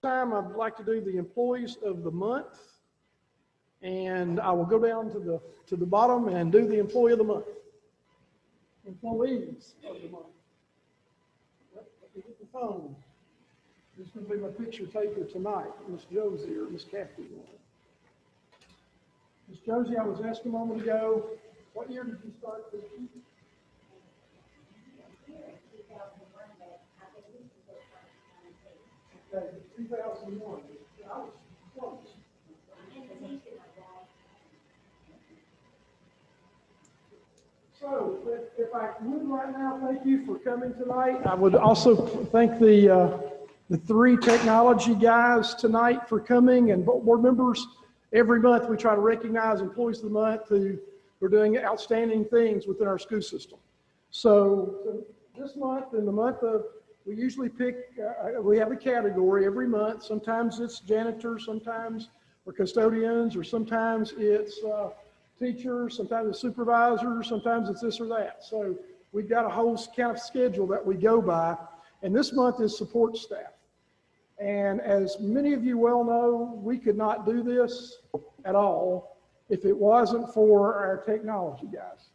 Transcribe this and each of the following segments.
Time I'd like to do the employees of the month, and I will go down to the bottom and do the employee of the month. Employees of the month. Let me get the phone. This is going to be my picture taker tonight, Miss Josie or Miss Kathy. Miss Josie, I was asked a moment ago, what year did you start this? Okay, 2001. I was close. So, if I would right now, thank you for coming tonight. I would also thank the three technology guys tonight for coming, and board members. Every month we try to recognize employees of the month who are doing outstanding things within our school system. So this month, in the month of, we usually pick, we have a category every month. Sometimes it's janitors, sometimes we're custodians, or sometimes it's teachers, sometimes it's supervisors, sometimes it's this or that. So we've got a whole kind of schedule that we go by, and this month is support staff. And as many of you well know, we could not do this at all if it wasn't for our technology guys.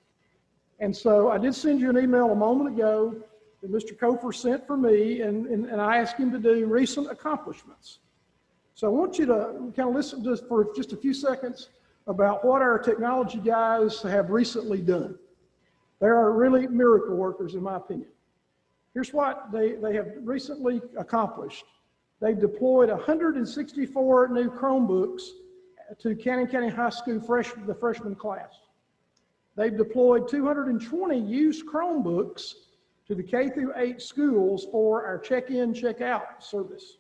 And so I did send you an email a moment ago that Mr. Kofer sent for me, and I asked him to do recent accomplishments. So I want you to kind of listen just for just a few seconds about what our technology guys have recently done. They are really miracle workers, in my opinion. Here's what they have recently accomplished. They've deployed 164 new Chromebooks to Cannon County High School the freshman class. They've deployed 220 used Chromebooks to the K-8 schools for our check-in, check-out service.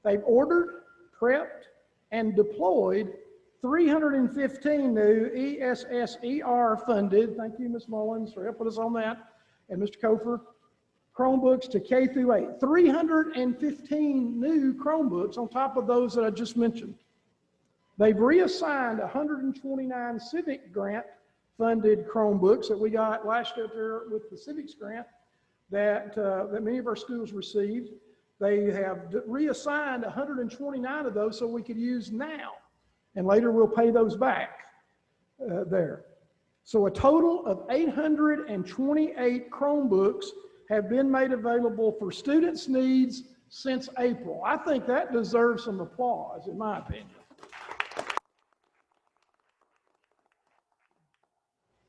They've ordered, prepped, and deployed 315 new ESSER funded, thank you, Ms. Mullins, for helping us on that, and Mr. Kofer, Chromebooks to K-8. 315 new Chromebooks on top of those that I just mentioned. They've reassigned 129 Civic grant funded Chromebooks that we got last year with the Civics grant that many of our schools received. They have reassigned 129 of those so we could use now, and later we'll pay those back there. So a total of 828 Chromebooks have been made available for students' needs since April. I think that deserves some applause, in my opinion.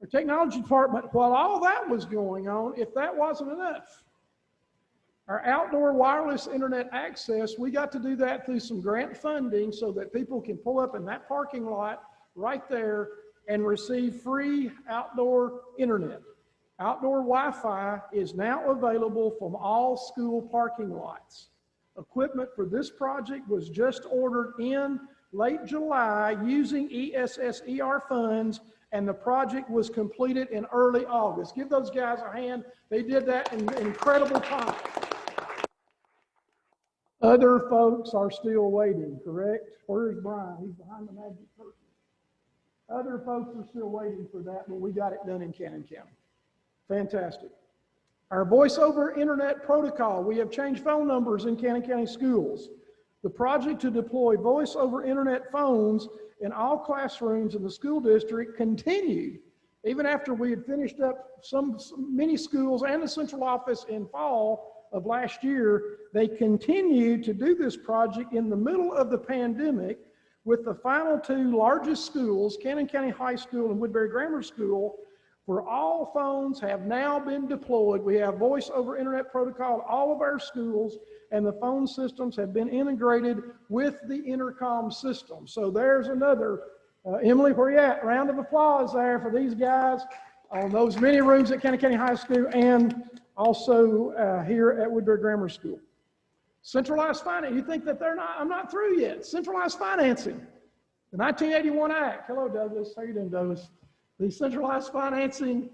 Our technology department, while all that was going on, if that wasn't enough, our outdoor wireless internet access, we got to do that through some grant funding so that people can pull up in that parking lot right there and receive free outdoor internet. Outdoor Wi-Fi is now available from all school parking lots. Equipment for this project was just ordered in late July using ESSER funds, and the project was completed in early August. Give those guys a hand. They did that in incredible time. Other folks are still waiting, correct? Where's Brian? He's behind the magic curtain. Other folks are still waiting for that, but we got it done in Cannon County. Fantastic. Our voice over internet protocol, we have changed phone numbers in Cannon County schools. The project to deploy voice over internet phones in all classrooms in the school district continued even after we had finished up many schools and the central office in fall of last year. They continued to do this project in the middle of the pandemic, with the final two largest schools, Cannon County High School and Woodbury Grammar School, where all phones have now been deployed. We have voice over internet protocol at all of our schools, and the phone systems have been integrated with the intercom system. So there's another, Emily, where you at? Round of applause there for these guys on those many rooms at Cannon County High School and also here at Woodbury Grammar School. Centralized finance, you think that I'm not through yet. Centralized financing, the 1981 Act. Hello, Douglas, how you doing, Douglas? The centralized financing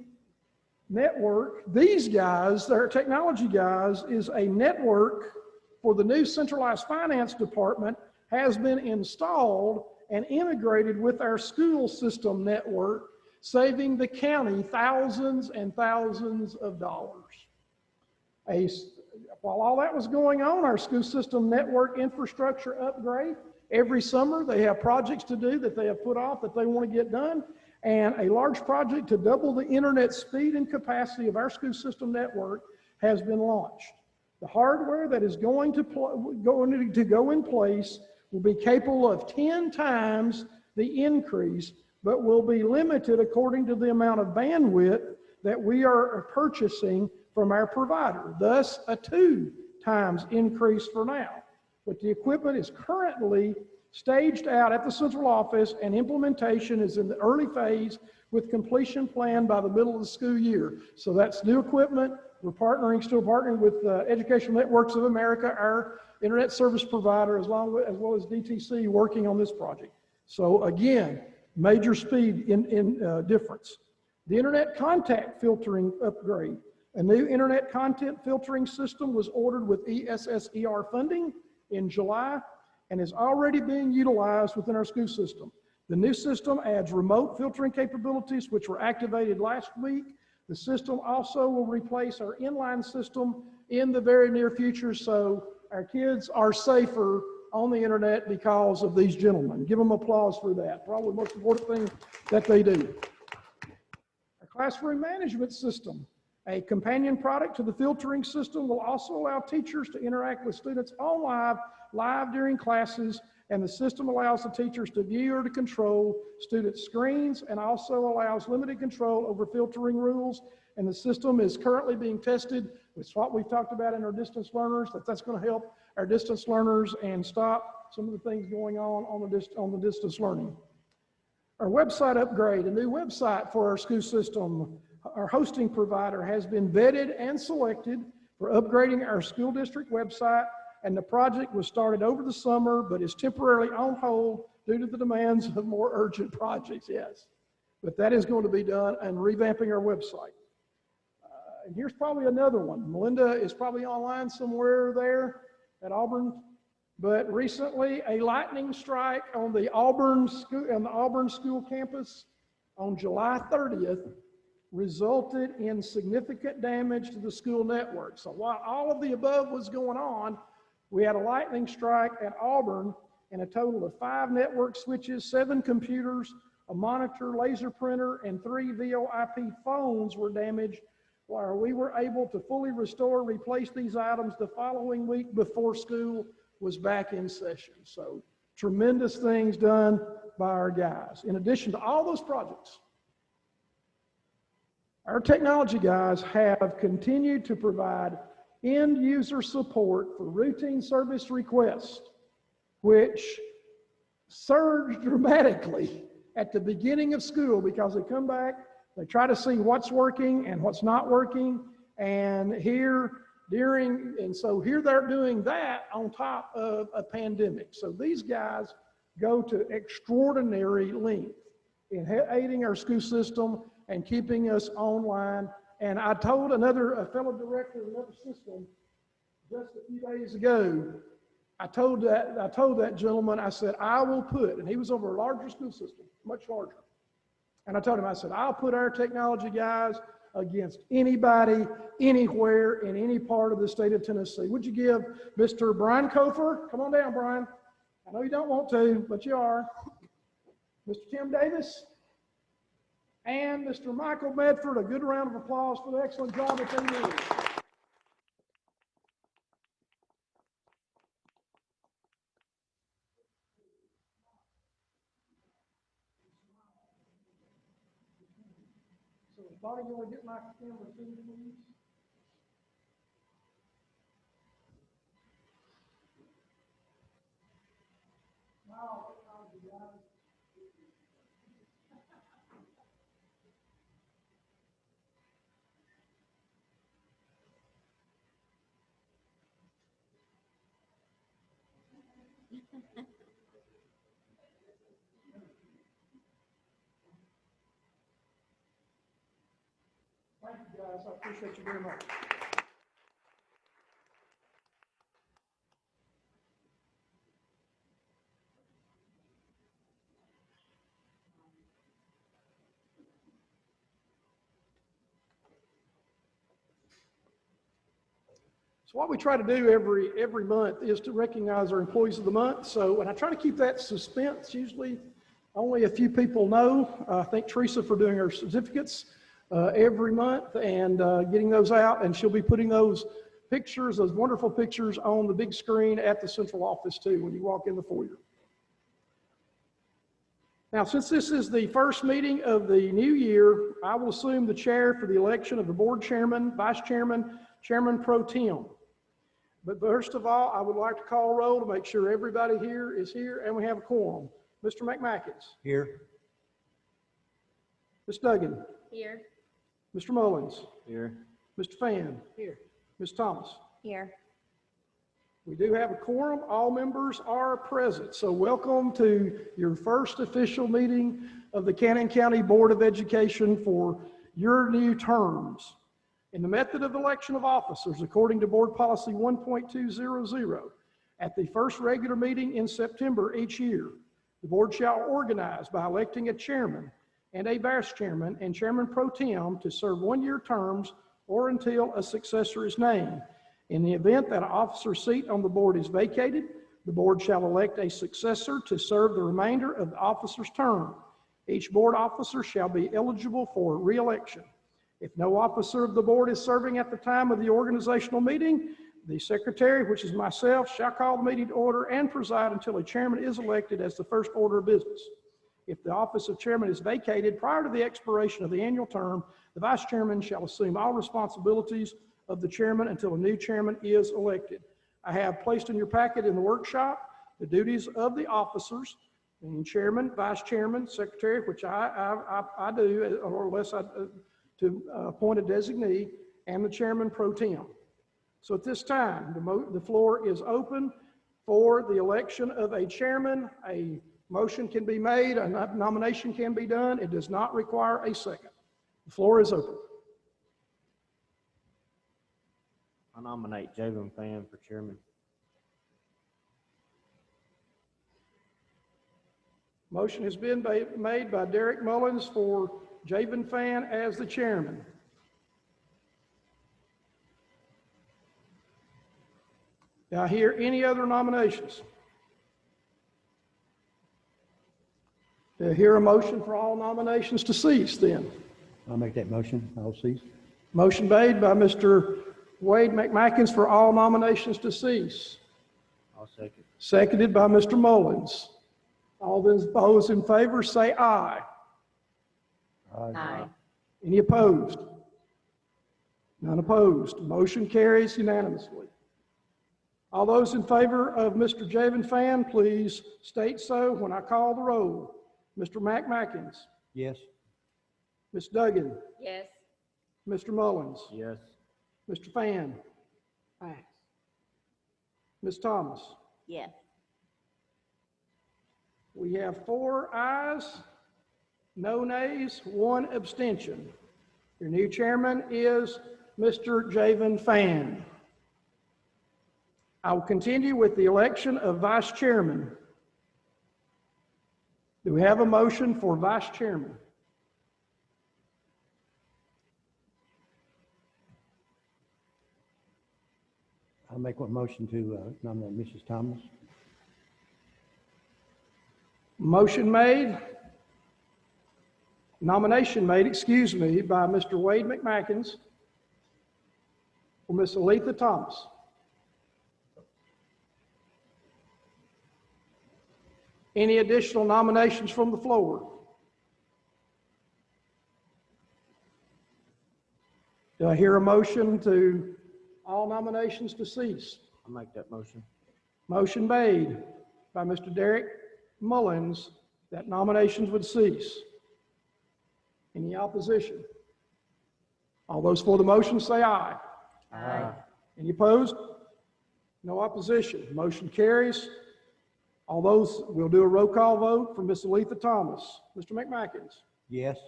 network, these guys, their technology guys, is a network for the new centralized finance department, has been installed and integrated with our school system network, saving the county thousands and thousands of dollars. A While all that was going on, our school system network infrastructure upgrade, every summer they have projects to do that they have put off that they want to get done, and a large project to double the internet speed and capacity of our school system network has been launched. The hardware that is going to go in place will be capable of 10 times the increase, but will be limited according to the amount of bandwidth that we are purchasing from our provider, thus a 2 times increase for now. But the equipment is currently staged out at the central office, and implementation is in the early phase with completion planned by the middle of the school year. So that's new equipment. We're still partnering with Educational Networks of America, our internet service provider, as well as DTC, working on this project. So again, major speed difference. The internet contact filtering upgrade. A new internet content filtering system was ordered with ESSER funding in July and is already being utilized within our school system. The new system adds remote filtering capabilities, which were activated last week. The system also will replace our inline system in the very near future, so our kids are safer on the internet because of these gentlemen. Give them applause for that. Probably the most important thing that they do. Our classroom management system, a companion product to the filtering system, will also allow teachers to interact with students live during classes, and the system allows the teachers to view or to control student screens and also allows limited control over filtering rules. And the system is currently being tested. It's what we've talked about in our distance learners, that's going to help our distance learners and stop some of the things going on the distance learning. Our website upgrade, a new website for our school system. Our hosting provider has been vetted and selected for upgrading our school district website, and the project was started over the summer, but is temporarily on hold due to the demands of more urgent projects, yes. But that is going to be done, and revamping our website. And here's probably another one. Melinda is probably online somewhere there at Auburn, but recently a lightning strike on the Auburn school campus on July 30th resulted in significant damage to the school network. So while all of the above was going on, we had a lightning strike at Auburn, and a total of 5 network switches, 7 computers, a monitor, laser printer, and 3 VoIP phones were damaged, while we were able to fully restore and replace these items the following week before school was back in session. So tremendous things done by our guys. In addition to all those projects, our technology guys have continued to provide end user support for routine service requests, which surged dramatically at the beginning of school because they come back, they try to see what's working and what's not working, and so here they're doing that on top of a pandemic. So these guys go to extraordinary length in aiding our school system and keeping us online. And I told a fellow director of another system just a few days ago, I told that gentleman, I said, I will put, and he was over a larger school system, much larger. And I told him, I said, I'll put our technology guys against anybody, anywhere, in any part of the state of Tennessee. Would you give Mr. Brian Kofer, come on down, Brian. I know you don't want to, but you are. Mr. Tim Davis, and Mr. Michael Medford, a good round of applause for the excellent job that they did. So, Bonnie, you want to get my camera too, please? Wow, guys. Thank you, guys. I appreciate you very much. So what we try to do every month is to recognize our employees of the month. So, and I try to keep that suspense. Usually only a few people know. I thank Teresa for doing her certificates every month and getting those out. And she'll be putting those pictures, those wonderful pictures, on the big screen at the central office too when you walk in the foyer. Now, since this is the first meeting of the new year, I will assume the chair for the election of the board chairman, vice chairman, chairman pro tem. But first of all, I would like to call roll to make sure everybody here is here and we have a quorum. Mr. McMackins. Here. Ms. Duggan. Here. Mr. Mullins. Here. Mr. Fan. Here. Ms. Thomas. Here. We do have a quorum. All members are present. So welcome to your first official meeting of the Cannon County Board of Education for your new terms. In the method of election of officers, according to Board Policy 1.200, at the first regular meeting in September each year, the board shall organize by electing a chairman and a vice chairman and chairman pro tem to serve one-year terms or until a successor is named. In the event that an officer's seat on the board is vacated, the board shall elect a successor to serve the remainder of the officer's term. Each board officer shall be eligible for re-election. If no officer of the board is serving at the time of the organizational meeting, the secretary, which is myself, shall call the meeting to order and preside until a chairman is elected as the first order of business. If the office of chairman is vacated prior to the expiration of the annual term, the vice chairman shall assume all responsibilities of the chairman until a new chairman is elected. I have placed in your packet in the workshop the duties of the officers, being chairman, vice chairman, secretary, which I do, or unless I to appoint a designee, and the chairman pro tem. So at this time, the floor is open for the election of a chairman. A motion can be made, a nomination can be done. It does not require a second. The floor is open. I nominate Javen Fan for chairman. Motion has been made by Derek Mullins for Javen Fan as the chairman. Do I hear any other nominations? Do I hear a motion for all nominations to cease then? I'll make that motion. I'll cease. Motion made by Mr. Wade McMackins for all nominations to cease. I'll second. Seconded by Mr. Mullins. All those in favor say aye. Aye. Any opposed? None opposed. Motion carries unanimously. All those in favor of Mr. Javen Fan, please state so when I call the roll. Mr. McMackins. Yes. Ms. Duggan. Yes. Mr. Mullins. Yes. Mr. Fan. Aye. Ms. Thomas. Yes. We have 4 ayes, no nays, 1 abstention. Your new chairman is Mr. Javen Fan. I will continue with the election of vice chairman. Do we have a motion for vice chairman? I'll make one motion to nominate Mrs. Thomas. Motion made, nomination made, excuse me, by Mr. Wade McMackins for Miss Aletha Thomas. Any additional nominations from the floor? Do I hear a motion to all nominations to cease? I'll make that motion. Motion made by Mr. Derek Mullins that nominations would cease. Any opposition? All those for the motion say aye. Aye. Any opposed? No opposition. Motion carries. All those, we'll do a roll call vote for Miss Aletha Thomas. Mr. McMackins. Yes.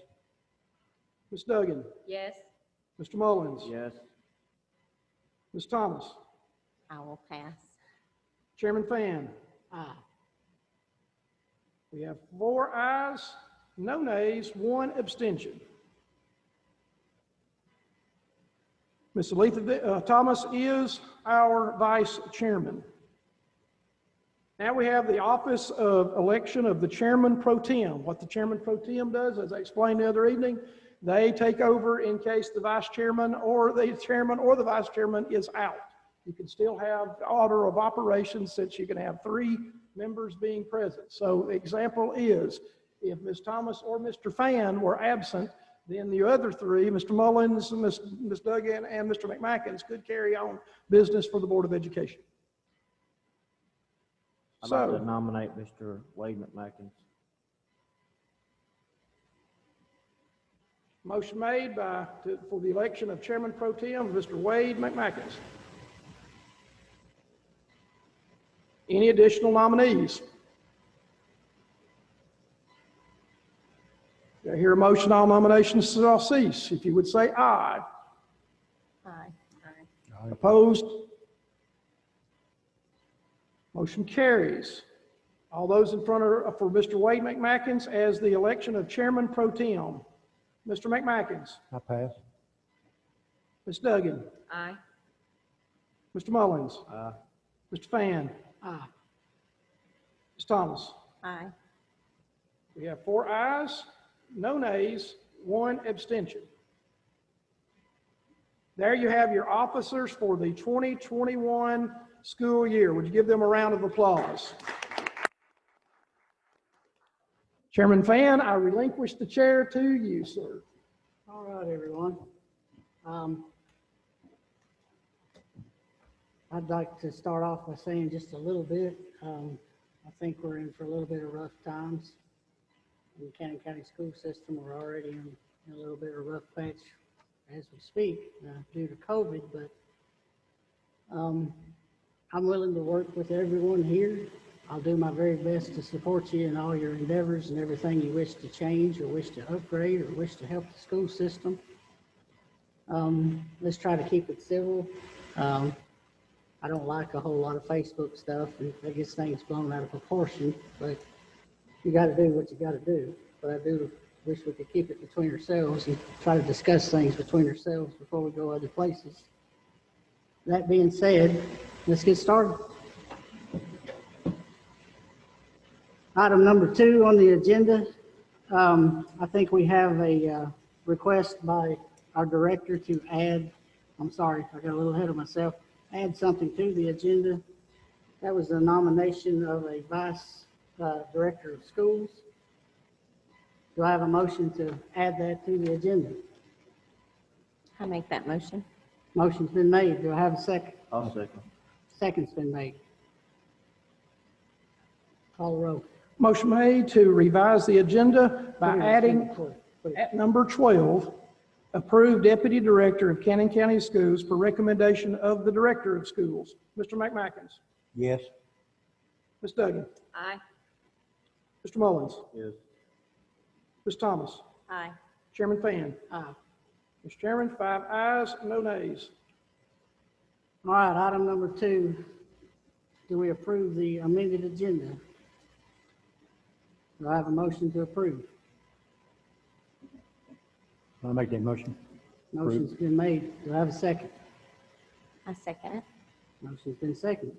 Ms. Duggan. Yes. Mr. Mullins. Yes. Ms. Thomas. I will pass. Chairman Fan. Aye. We have 4 ayes, no nays, 1 abstention. Ms. Aletha Thomas is our vice chairman. Now we have the office of election of the chairman pro tem. What the chairman pro tem does, as I explained the other evening, they take over in case the vice chairman or the chairman or the vice chairman is out. You can still have order of operations since you can have 3 members being present. So the example is, if Ms. Thomas or Mr. Fan were absent, then the other 3, Mr. Mullins, Ms. Duggan, and Mr. McMackins, could carry on business for the Board of Education. I'd like So- to nominate Mr. Wade McMackins. Motion made for the election of Chairman Pro Tem, Mr. Wade McMackins. Any additional nominees? Do I hear a motion, all nominations shall cease? If you would say aye. Aye. Opposed? Motion carries. All those in front of, for Mr. Wade McMackins as the election of Chairman Pro Tem. Mr. McMackins, I pass. Ms. Duggan, Aye. Mr. Mullins, Aye. Mr. Fan, Aye. Ms. Thomas. Aye. We have 4 ayes, no nays, 1 abstention. There you have your officers for the 2021 school year. Would you give them a round of applause? Chairman Fan, I relinquish the chair to you, sir. All right, everyone. I'd like to start off by saying just a little bit. I think we're in for a little bit of rough times in the Cannon County school system. We're already in a little bit of a rough patch as we speak due to COVID, but I'm willing to work with everyone here. I'll do my very best to support you in all your endeavors and everything you wish to change or wish to upgrade or wish to help the school system. Let's try to keep it civil. I don't like a whole lot of Facebook stuff, and that gets things blown out of proportion, but you got to do what you got to do. But I do wish we could keep it between ourselves and try to discuss things between ourselves before we go other places. That being said, let's get started. Item number 2 on the agenda, I think we have a request by our director to add, I'm sorry, I got a little ahead of myself, add something to the agenda. That was the nomination of a vice director of schools. Do I have a motion to add that to the agenda? I make that motion. Motion's been made. Do I have a second? I'll second. Second's been made. Call the roll. Motion made to revise the agenda by adding at number 12, approved Deputy Director of Cannon County Schools per recommendation of the Director of Schools. Mr. McMackins. Yes. Ms. Duggan. Aye. Mr. Mullins. Yes. Ms. Thomas. Aye. Chairman Fan. Aye. Mr. Chairman, 5 ayes, no nays. All right, item number 2. Do we approve the amended agenda? Do I have a motion to approve? I'll make that motion. Motion's been made. Do I have a second? I second it. Motion's been seconded.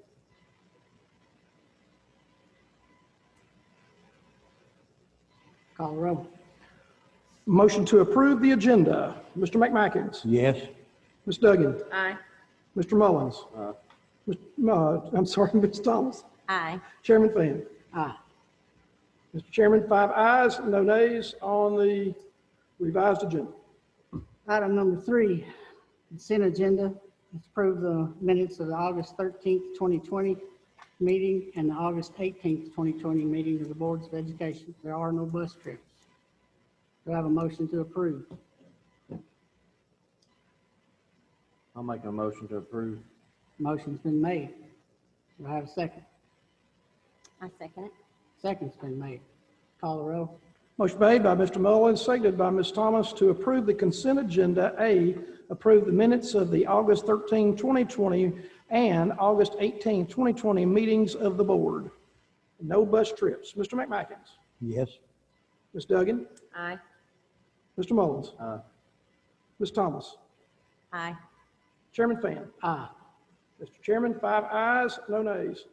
Call the roll. Motion to approve the agenda. Mr. McMackins. Yes. Ms. Duggan. Aye. Mr. Mullins. I'm sorry, Ms. Thomas. Aye. Chairman Fan. Aye. Mr. Chairman, 5 ayes, no nays on the revised agenda. Item number 3, consent agenda. Let's approve the minutes of the August 13th, 2020 meeting and the August 18th, 2020 meeting of the Boards of Education. There are no bus trips. Do I have a motion to approve? I'll make a motion to approve. Motion's been made. Do I have a second? I second it. Second's been made. Call the roll. Motion made by Mr. Mullins, seconded by Ms. Thomas to approve the consent agenda. A, approve the minutes of the August 13, 2020 and August 18, 2020 meetings of the board. No bus trips. Mr. McMackins. Yes. Ms. Duggan. Aye. Mr. Mullins. Aye. Ms. Thomas. Aye. Chairman Fan. Aye. Mr. Chairman, 5 ayes, no nays.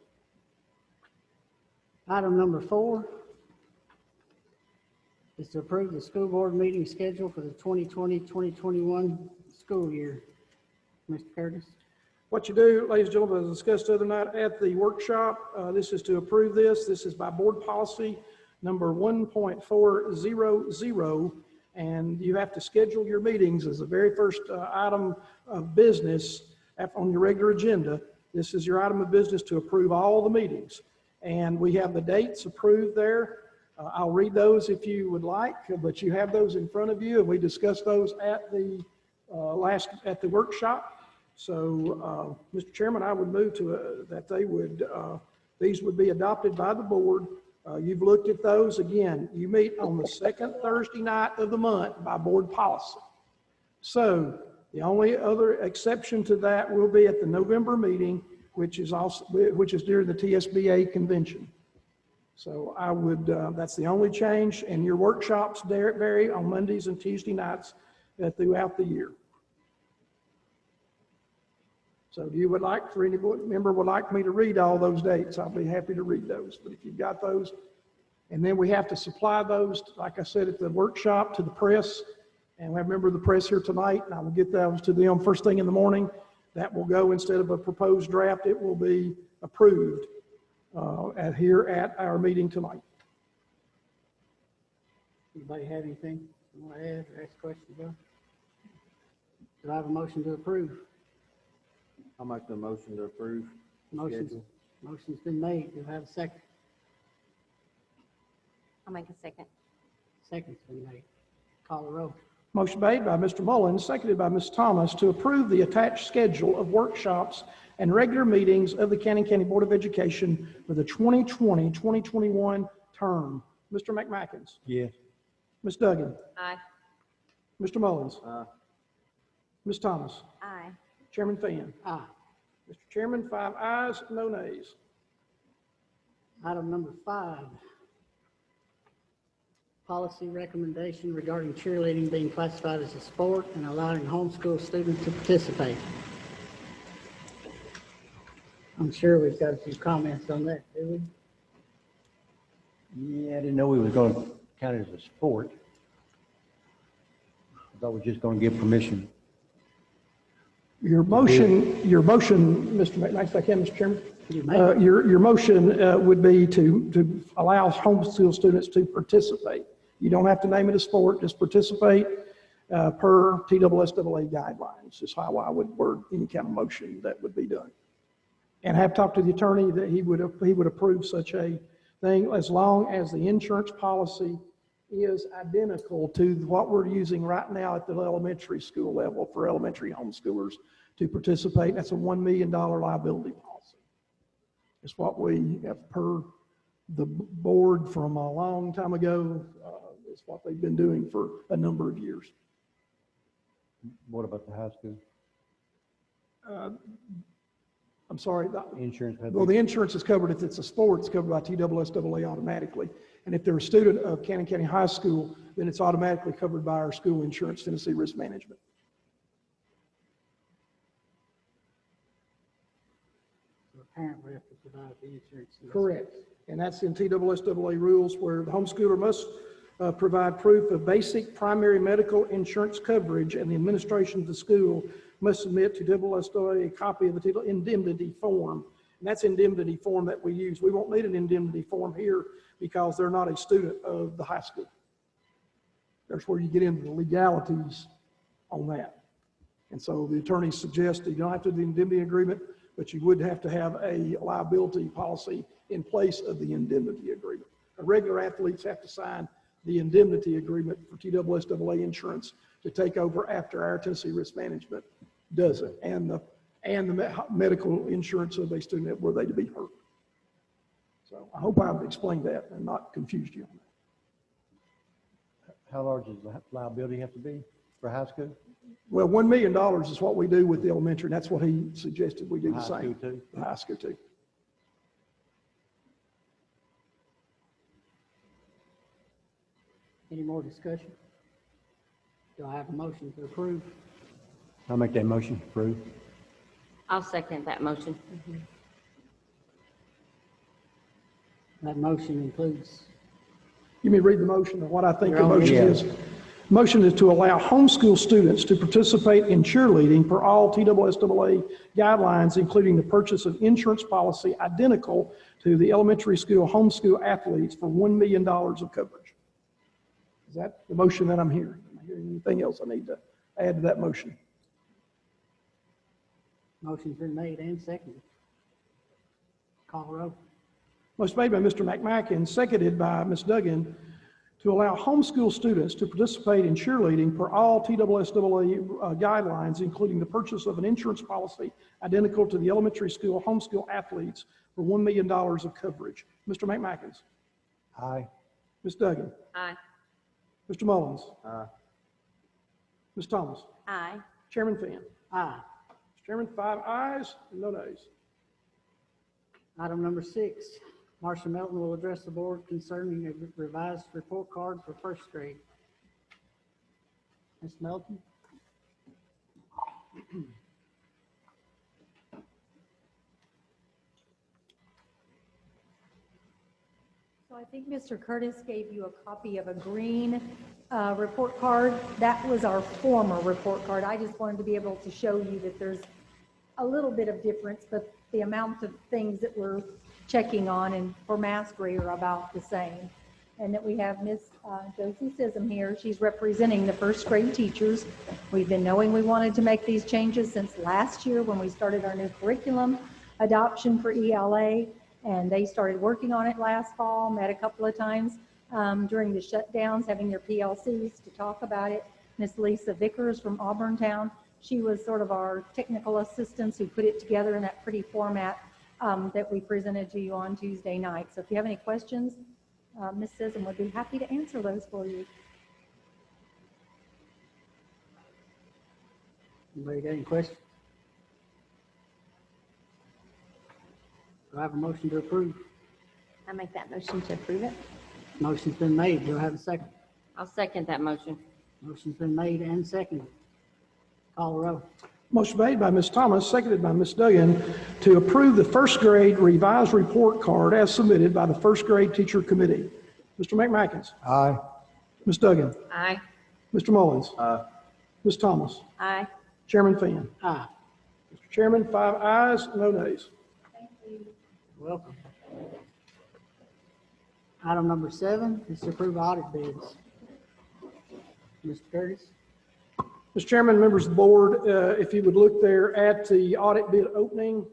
Item number 4 is to approve the school board meeting schedule for the 2020-2021 school year. Mr. Curtis? What you do, ladies and gentlemen, as discussed the other night at the workshop, this is to approve this. This is by board policy number 1.400, and you have to schedule your meetings as the very first item of business on your regular agenda. This is your item of business to approve all the meetings. And we have the dates approved there. I'll read those if you would like, but you have those in front of you, and we discussed those at the workshop. So, Mr. Chairman, I would move to that these would be adopted by the board. You've looked at those. Again, you meet on the second Thursday night of the month by board policy. So the only other exception to that will be at the November meeting, which is during the TSBA convention. So I would, that's the only change, and your workshops vary on Mondays and Tuesday nights throughout the year. So if you would like, for any board member would like me to read all those dates, I'll be happy to read those. But if you've got those, and then we have to supply those, like I said, at the workshop to the press, and we have a member of the press here tonight, and I will get those to them first thing in the morning. That will go, instead of a proposed draft, it will be approved here at our meeting tonight. Anybody have anything you want to add or ask questions about? Do I have a motion to approve? I'll make the motion to approve. Motion's been made. Do I have a second? I'll make a second. Second's been made. Call the roll. Motion made by Mr. Mullins, seconded by Ms. Thomas, to approve the attached schedule of workshops and regular meetings of the Cannon County Board of Education for the 2020-2021 term. Mr. McMackins. Yes. Ms. Duggan. Aye. Mr. Mullins. Aye. Ms. Thomas. Aye. Chairman Fan. Aye. Mr. Chairman, 5 ayes, no nays. Item number 5. Policy recommendation regarding cheerleading being classified as a sport and allowing homeschool students to participate. I'm sure we've got a few comments on that, do we? Yeah, I didn't know we was going to count it as a sport. I thought we were just going to give permission. Your motion, Mr. McMackins, if I can, Mr. Chairman. You may. Your motion would be to allow homeschool students to participate. You don't have to name it a sport, just participate per TSSAA guidelines is how I would word any kind of motion that would be done. And have talked to the attorney that he would approve such a thing as long as the insurance policy is identical to what we're using right now at the elementary school level for elementary homeschoolers to participate. That's a $1 million liability policy. It's what we have per the board from a long time ago. It's what they've been doing for a number of years. What about the high school? I'm sorry. Insurance? Well, the insurance is covered. If it's a sport, it's covered by TSSAA automatically. And if they're a student of Cannon County High School, then it's automatically covered by our school insurance, Tennessee Risk Management. So the parent will have to provide the insurance. Correct. And that's in TSSAA rules where the homeschooler must provide proof of basic primary medical insurance coverage, and the administration of the school must submit to TSSAA a copy of the indemnity form. And that's indemnity form that we use. We won't need an indemnity form here because they're not a student of the high school. That's where you get into the legalities on that. And so the attorney suggests you don't have to do the indemnity agreement, but you would have to have a liability policy in place of the indemnity agreement. Regular athletes have to sign the indemnity agreement for TSSAA insurance to take over after our Tennessee Risk Management does it, and the medical insurance of a student were they to be hurt. So I hope I've explained that and not confused you on that. How large does the liability have to be for high school? Well, $1 million is what we do with the elementary, and that's what he suggested we do the High same. school too? The high school too. Any more discussion? Do I have a motion to approve? I'll make that motion to approve. I'll second that motion. That motion includes, You may read the motion or what I think Your the own motion reading. is. Motion is to allow homeschool students to participate in cheerleading per all TSSAA guidelines, including the purchase of insurance policy identical to the elementary school homeschool athletes for $1 million of coverage. Is that the motion that I'm hearing? Am I hearing anything else I need to add to that motion? motion's been made and seconded. Call roll. Motion made by Mr. McMacken, seconded by Ms. Duggan, to allow homeschool students to participate in cheerleading per all TSSAA guidelines, including the purchase of an insurance policy identical to the elementary school homeschool athletes for $1 million of coverage. Mr. McMacken. Aye. Ms. Duggan. Aye. Mr. Mullins. Aye. Ms. Thomas. Aye. Chairman Finn. Aye. Mr. Chairman, 5 ayes and no nays. Item number 6, Marcia Melton will address the board concerning a revised report card for first grade. Ms. Melton? So I think Mr. Curtis gave you a copy of a green report card. That was our former report card. I just wanted to be able to show you that there's a little bit of difference, but the amount of things that we're checking on and for math grade are about the same. And that we have Miss Josie Sism here. She's representing the first grade teachers. We've been knowing we wanted to make these changes since last year when we started our new curriculum adoption for ELA. And they started working on it last fall, met a couple of times during the shutdowns, having their PLCs to talk about it. Miss Lisa Vickers from Auburn Town, she was sort of our technical assistant who put it together in that pretty format that we presented to you on Tuesday night. So if you have any questions, Ms. Sism would be happy to answer those for you. Anybody got any questions? Do I have a motion to approve? I make that motion to approve it. Motion's been made. Do I have a second? I'll second that motion. Motion's been made and seconded. Call the roll. Motion made by Ms. Thomas, seconded by Ms. Duggan, to approve the first grade revised report card as submitted by the first grade teacher committee. Mr. McMacken. Aye. Ms. Duggan. Aye. Mr. Mullins. Aye. Ms. Thomas. Aye. Chairman Finn. Aye. Mr. Chairman, 5 ayes, no nays. Welcome. Item number 7 is to approve audit bids. Mr. Curtis? Mr. Chairman, members of the board, if you would look there at the audit bid opening,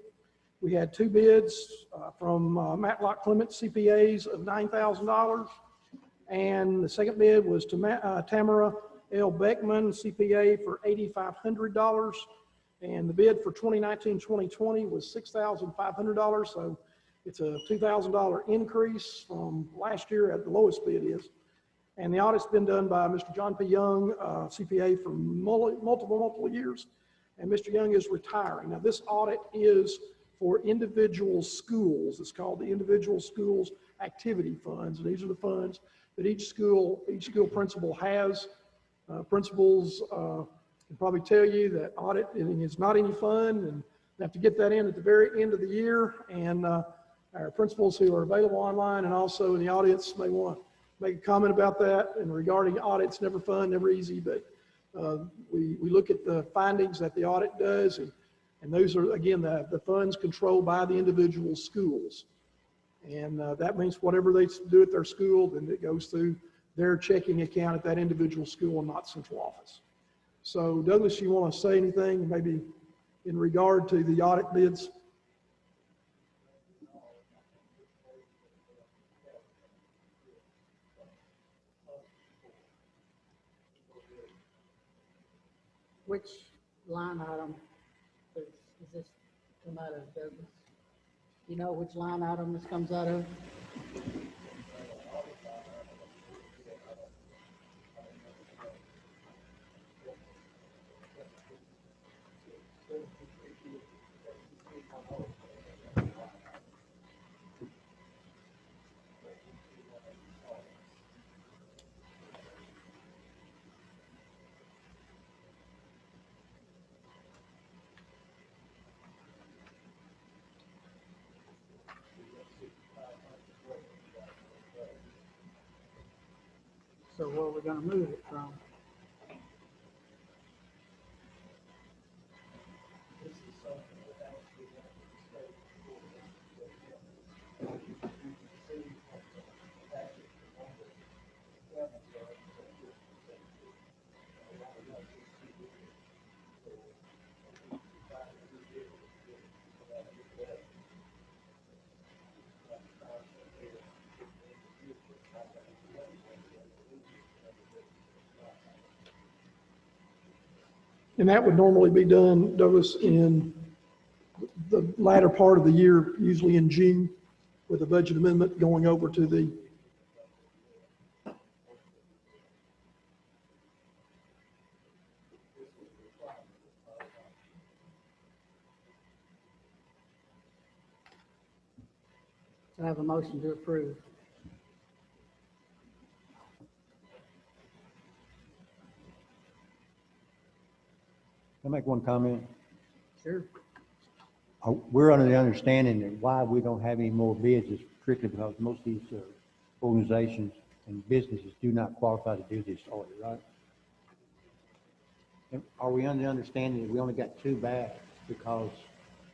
we had 2 bids from Matlock Clement CPAs of $9,000. And the second bid was to Tamara L. Beckman CPA for $8,500. And the bid for 2019-2020 was $6,500. So it's a $2,000 increase from last year at the lowest bid is. And the audit's been done by Mr. John P. Young, CPA for multiple years. And Mr. Young is retiring. Now this audit is for individual schools. It's called the Individual Schools Activity Funds. And these are the funds that each school principal has. Principals can probably tell you that auditing is not any fun, and they have to get that in at the very end of the year. And our principals who are available online and also in the audience may want to make a comment about that. And regarding audits, never fun, never easy, but we look at the findings that the audit does, and those are, again, the funds controlled by the individual schools. And that means whatever they do at their school, then it goes through their checking account at that individual school and not central office. So Douglas, you want to say anything maybe in regard to the audit bids? Which line item does this come out of, Douglas? You know which line item this comes out of? So where are we gonna move it from? And that would normally be done, Douglas, in the latter part of the year, usually in June, with a budget amendment going over to the, So I have a motion to approve. Can I make one comment? Sure. We're under the understanding that why we don't have any more bids is strictly because most of these organizations and businesses do not qualify to do this audit, right? And are we under the understanding that we only got 2 back because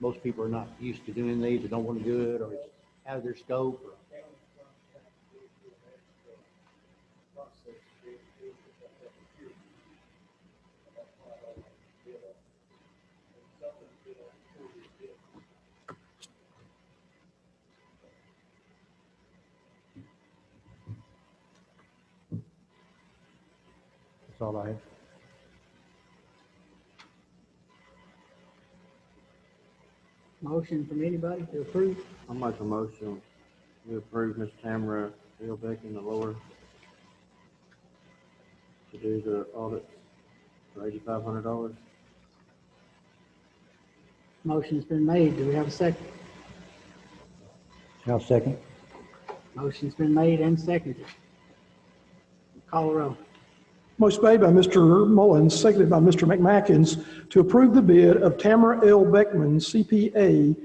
most people are not used to doing these or don't want to do it, or it's out of their scope? Or? That's all I have. Motion from anybody to approve? I'll make a motion. We approve Ms. Tamara Hillbeck in the lower to do the audit for $8,500. Motion's been made. Do we have a second? I'll second. Motion's been made and seconded. Call the roll. motion made by Mr. Mullins, seconded by Mr. McMackins, to approve the bid of Tamara L. Beckman, CPA,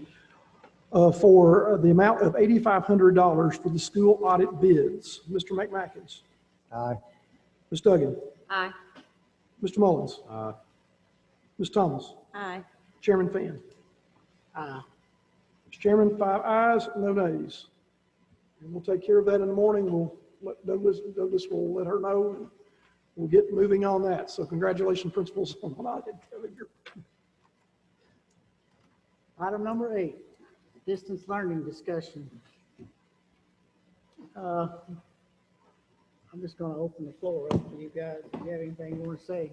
for the amount of $8,500 for the school audit bids. Mr. McMackins. Aye. Ms. Duggan. Aye. Mr. Mullins. Ms. Thomas. Aye. Chairman Fan. Aye. Mr. Chairman, 5 ayes, no nays. And we'll take care of that in the morning. We'll let Douglas will let her know. And we'll get moving on that. So congratulations, principals, on what I did. Item number 8, distance learning discussion. I'm just going to open the floor up to you guys. If you have anything you want to say.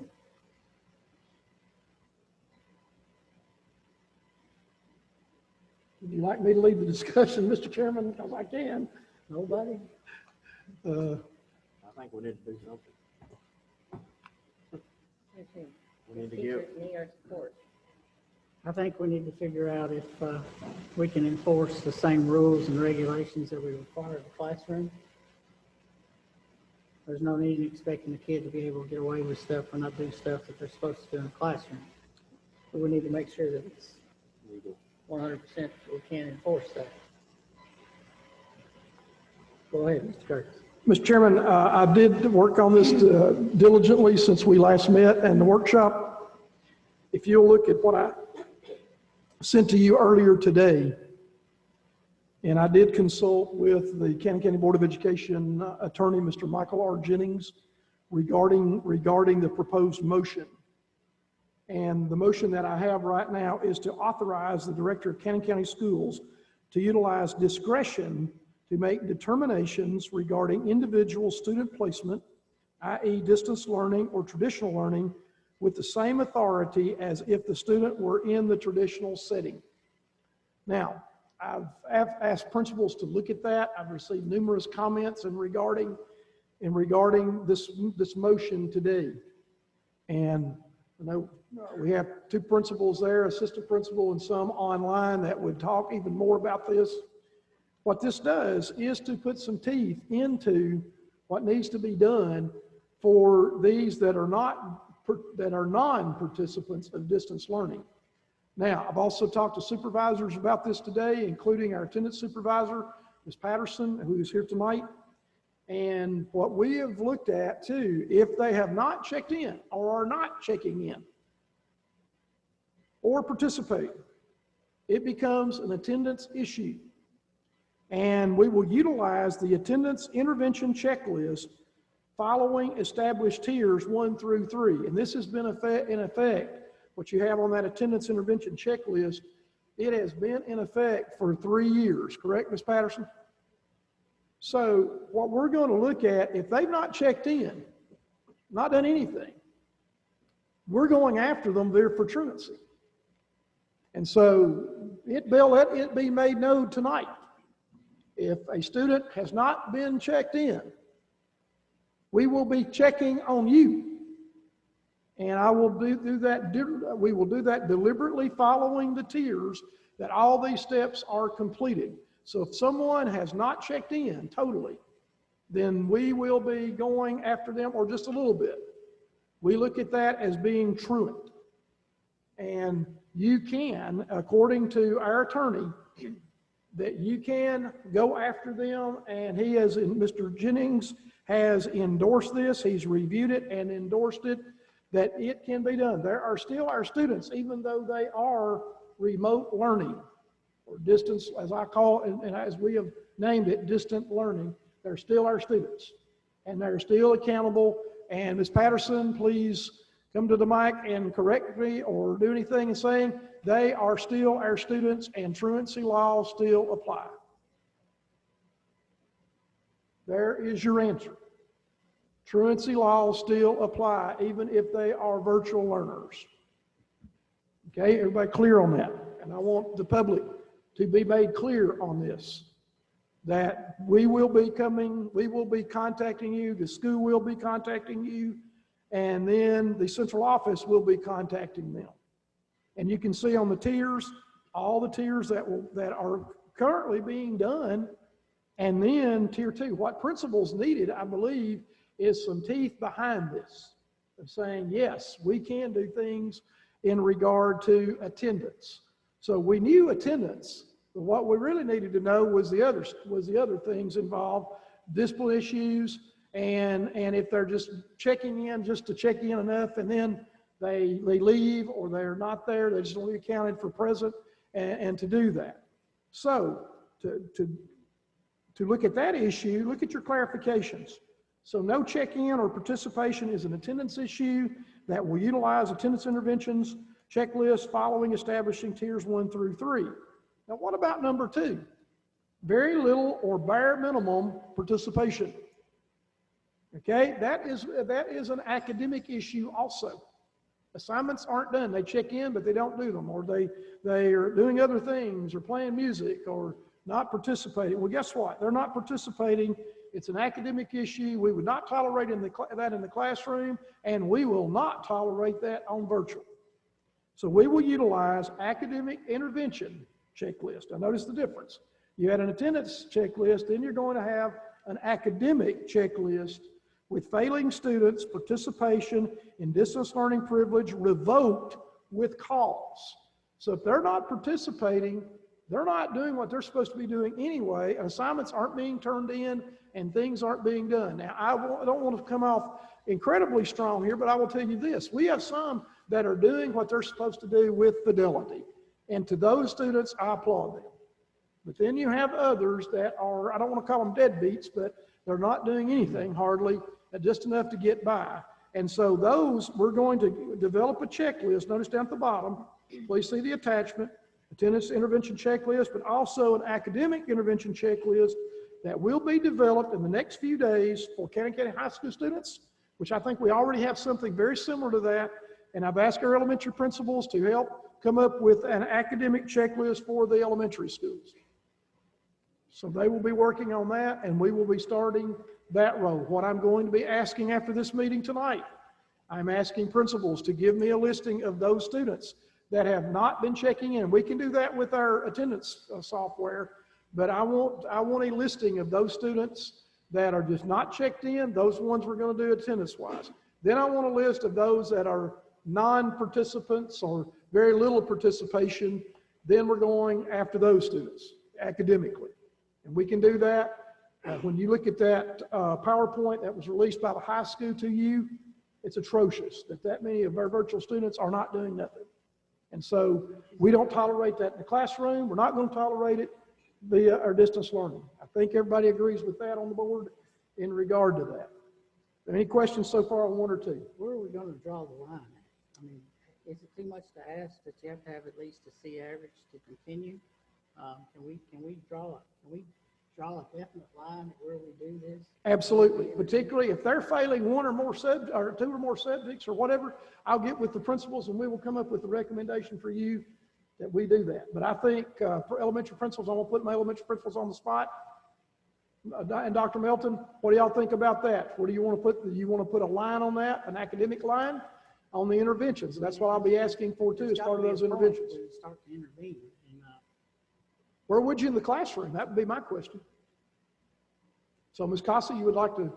Would you like me to lead the discussion, Mr. Chairman? Because I can. Nobody? Uh, I think we need to do something. We need to give, I think we need to figure out if we can enforce the same rules and regulations that we require in the classroom. There's no need in expecting the kid to be able to get away with stuff or not do stuff that they're supposed to do in the classroom. But we need to make sure that it's 100% we can enforce that. Go ahead, Mr. Curtis. Mr. Chairman, I did work on this diligently since we last met and the workshop. If you'll look at what I sent to you earlier today, and I did consult with the Cannon County Board of Education attorney, Mr. Michael R. Jennings, regarding the proposed motion. And the motion that I have right now is to authorize the director of Cannon County Schools to utilize discretion to make determinations regarding individual student placement, i.e. distance learning or traditional learning, with the same authority as if the student were in the traditional setting. Now, I've asked principals to look at that. I've received numerous comments regarding this motion today. And I know we have 2 principals there, assistant principal and some online that would talk even more about this. What this does is to put some teeth into what needs to be done for these that are non-participants of distance learning. Now, I've also talked to supervisors about this today, including our attendance supervisor, Ms. Patterson, who is here tonight. And what we have looked at too, if they have not checked in or are not checking in or participating, it becomes an attendance issue. And we will utilize the attendance intervention checklist following established tiers 1 through 3. And this has been in effect, what you have on that attendance intervention checklist, it has been in effect for 3 years, correct, Ms. Patterson? So what we're going to look at, if they've not checked in, not done anything, we're going after them there for truancy. And so let it be made known tonight. If a student has not been checked in, we will be checking on you. And I will do that. We will do that deliberately following the tiers that all these steps are completed. So if someone has not checked in totally, then we will be going after them, or just a little bit. We look at that as being truant. And you can, according to our attorney, that you can go after them, and Mr. Jennings has endorsed this. He's reviewed it and endorsed it, that it can be done. There are still our students, even though they are remote learning, or distance, as I call it, and as we have named it, distant learning. They're still our students, and they're still accountable. And Ms. Patterson, please come to the mic and correct me or do anything in saying they are still our students and truancy laws still apply. There is your answer. Truancy laws still apply even if they are virtual learners. Okay, everybody clear on that? And I want the public to be made clear on this, that we will be contacting you, the school will be contacting you, and then the central office will be contacting them. And you can see on the tiers, all the tiers that are currently being done, and then tier 2. What principals needed, I believe, is some teeth behind this, of saying, yes, we can do things in regard to attendance. So we knew attendance, but what we really needed to know was the other things involved, discipline issues, and if they're just checking in just to check in enough, and then they leave, or they're not there, they just only accounted for present, and to do that. So to look at that issue, look at your clarifications. So no check-in or participation is an attendance issue that will utilize attendance interventions checklist following establishing tiers 1 through 3. Now, what about number 2? Very little or bare minimum participation. Okay, that is an academic issue also. Assignments aren't done. They check in, but they don't do them, or they are doing other things, or playing music, or not participating. Well, guess what? They're not participating. It's an academic issue. We would not tolerate that in the classroom, and we will not tolerate that on virtual. So we will utilize academic intervention checklist. Now notice the difference. You had an attendance checklist, then you're going to have an academic checklist with failing students' participation in distance learning privilege revoked with cause. So if they're not participating, they're not doing what they're supposed to be doing anyway, assignments aren't being turned in, and things aren't being done. Now, I don't want to come off incredibly strong here, but I will tell you this. We have some that are doing what they're supposed to do with fidelity. And to those students, I applaud them. But then you have others that are, I don't want to call them deadbeats, but they're not doing anything hardly, just enough to get by. And so those, we're going to develop a checklist. Notice down at the bottom, please see the attachment, attendance intervention checklist, but also an academic intervention checklist that will be developed in the next few days for Cannon County High School students, which I think we already have something very similar to that. And I've asked our elementary principals to help come up with an academic checklist for the elementary schools. So they will be working on that, and we will be starting that role. What I'm going to be asking after this meeting tonight, I'm asking principals to give me a listing of those students that have not been checking in. We can do that with our attendance software, but I want a listing of those students that are just not checked in, those ones we're going to do attendance-wise. Then I want a list of those that are non-participants or very little participation. Then we're going after those students academically. And we can do that When you look at that PowerPoint that was released by the high school to you, it's atrocious that many of our virtual students are not doing nothing. And so we don't tolerate that in the classroom. We're not going to tolerate it via our distance learning. I think everybody agrees with that on the board in regard to that. Any questions so far on one or two? Where are we gonna draw the line at? I mean, is it too much to ask that you have to have at least a C average to continue? Can we draw a definite line at where we do this? Absolutely, particularly if they're failing one or more or two or more subjects or whatever, I'll get with the principals and we will come up with a recommendation for you that we do that. But I think for elementary principals, I'm gonna put my elementary principals on the spot. And Dr. Melton, what do y'all think about that? What do you want to put? Do you want to put a line on that, an academic line on the interventions? And that's what I'll be asking for too, as part of those interventions. Start to intervene. And, Where would you in the classroom? That would be my question. So Ms. Casa, you would like to?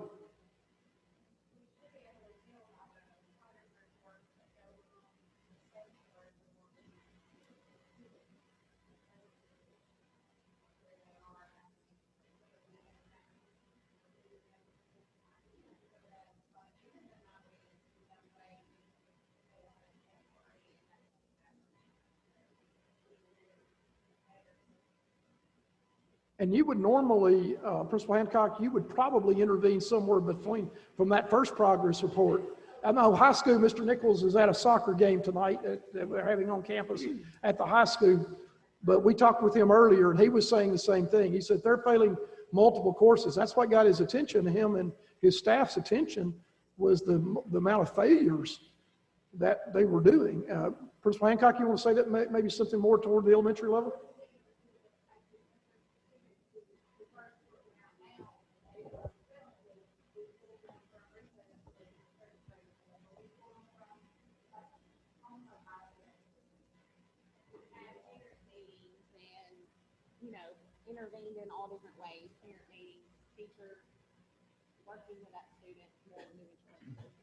And you would normally, Principal Hancock, you would probably intervene somewhere between, from that first progress report. I know high school, Mr. Nichols is at a soccer game tonight that we're having on campus at the high school. But we talked with him earlier and he was saying the same thing. He said they're failing multiple courses. That's what got his attention, him and his staff's attention, was the amount of failures that they were doing. Principal Hancock, you want to say that maybe something more toward the elementary level? Intervened in all different ways, parent meetings, teachers, working with that student, moving towards.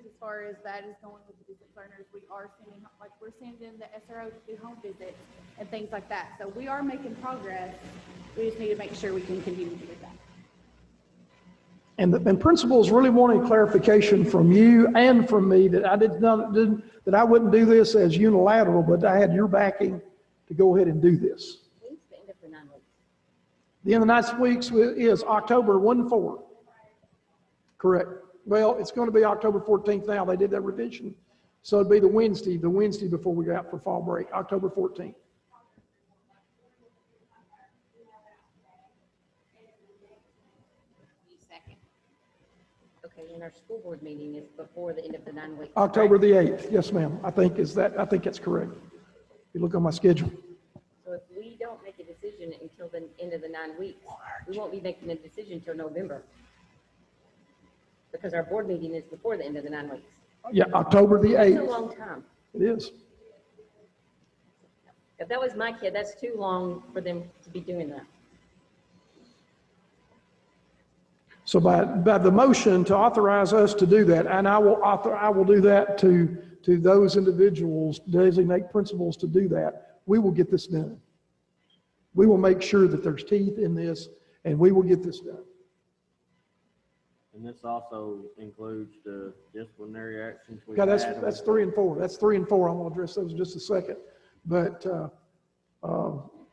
As far as that is going with the distance learners, we are sending, like we're sending the SRO to do home visits and things like that. So we are making progress. We just need to make sure we can continue to do that. And principals really wanting clarification from you and from me that that I wouldn't do this as unilateral, but I had your backing to go ahead and do this. When's the end of the 9 weeks? The end of the 9 weeks is October 1-4. Correct. Well, it's going to be October 14th now. They did that revision. So it'd be the Wednesday before we go out for fall break, October 14th. Okay, and our school board meeting is before the end of the 9 weeks. October correct? the 8th. Yes, ma'am. I think that's correct. If you look on my schedule. So if we don't make a decision until the end of the 9 weeks, we won't be making a decision until November. Because our board meeting is before the end of the 9 weeks. Yeah, October the 8th. That's a long time. It is. If that was my kid, that's too long for them to be doing that. So by the motion to authorize us to do that, and I will do that to those individuals, designate principals to do that, we will get this done. We will make sure that there's teeth in this, and we will get this done. And this also includes the disciplinary actions we Yeah, had. that's 3 and 4. That's 3 and 4. I'm going to address those in just a second. But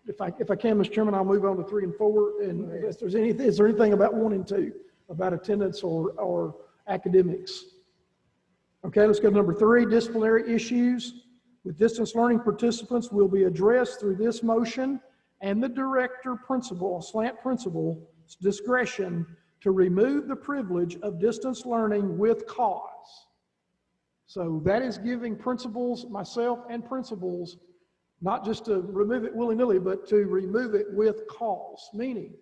if I can, Mr. Chairman, I'll move on to 3 and 4. And if there's anything, is there anything about 1 and 2 about attendance or academics? Okay, let's go to number 3. Disciplinary issues with distance learning participants will be addressed through this motion and the director principal, slant principal's discretion to remove the privilege of distance learning with cause. So that is giving principals, myself and principals, not just to remove it willy-nilly, but to remove it with cause. Meaning,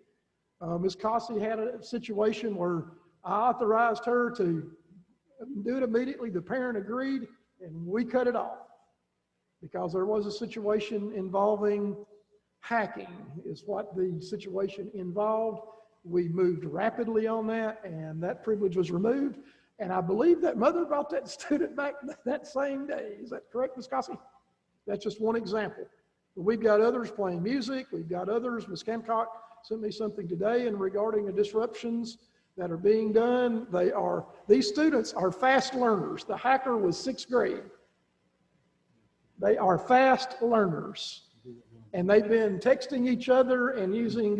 Ms. Cossey had a situation where I authorized her to do it immediately. The parent agreed, and we cut it off because there was a situation involving hacking is what the situation involved. We moved rapidly on that, and that privilege was removed. And I believe that mother brought that student back that same day. Is that correct, Ms. Cossey? That's just one example. But we've got others playing music. We've got others. Ms. Camcock sent me something today and regarding the disruptions that are being done. These students are fast learners. The hacker was 6th grade. They are fast learners. And they've been texting each other and using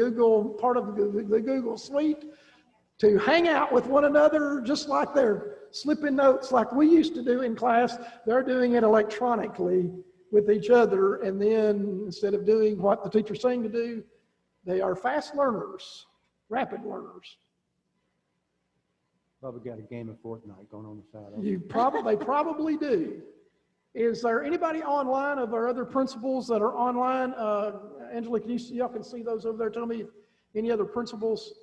part of the Google Suite to hang out with one another, just like they're slipping notes like we used to do in class. They're doing it electronically with each other. And then instead of doing what the teacher's saying to do, they are fast learners, rapid learners. Probably got a game of Fortnite going on the side. They probably do. Is there anybody online of our other principals that are online? Angela, y'all can see those over there. Tell me any other principals.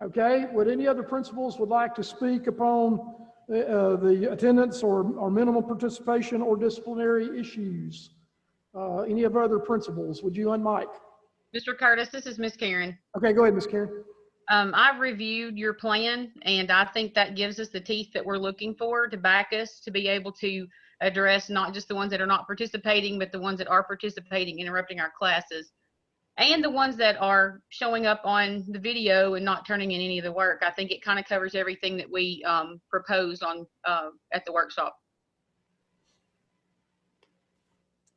Okay, would any other principals would like to speak upon the attendance or minimal participation or disciplinary issues? Any of our other principals, would you unmic? Mr. Curtis, this is Miss Karen. Okay, go ahead, Miss Karen. I've reviewed your plan, and I think that gives us the teeth that we're looking for to back us to be able to address not just the ones that are not participating, but the ones that are participating, interrupting our classes, and the ones that are showing up on the video and not turning in any of the work. I think it kind of covers everything that we proposed on at the workshop.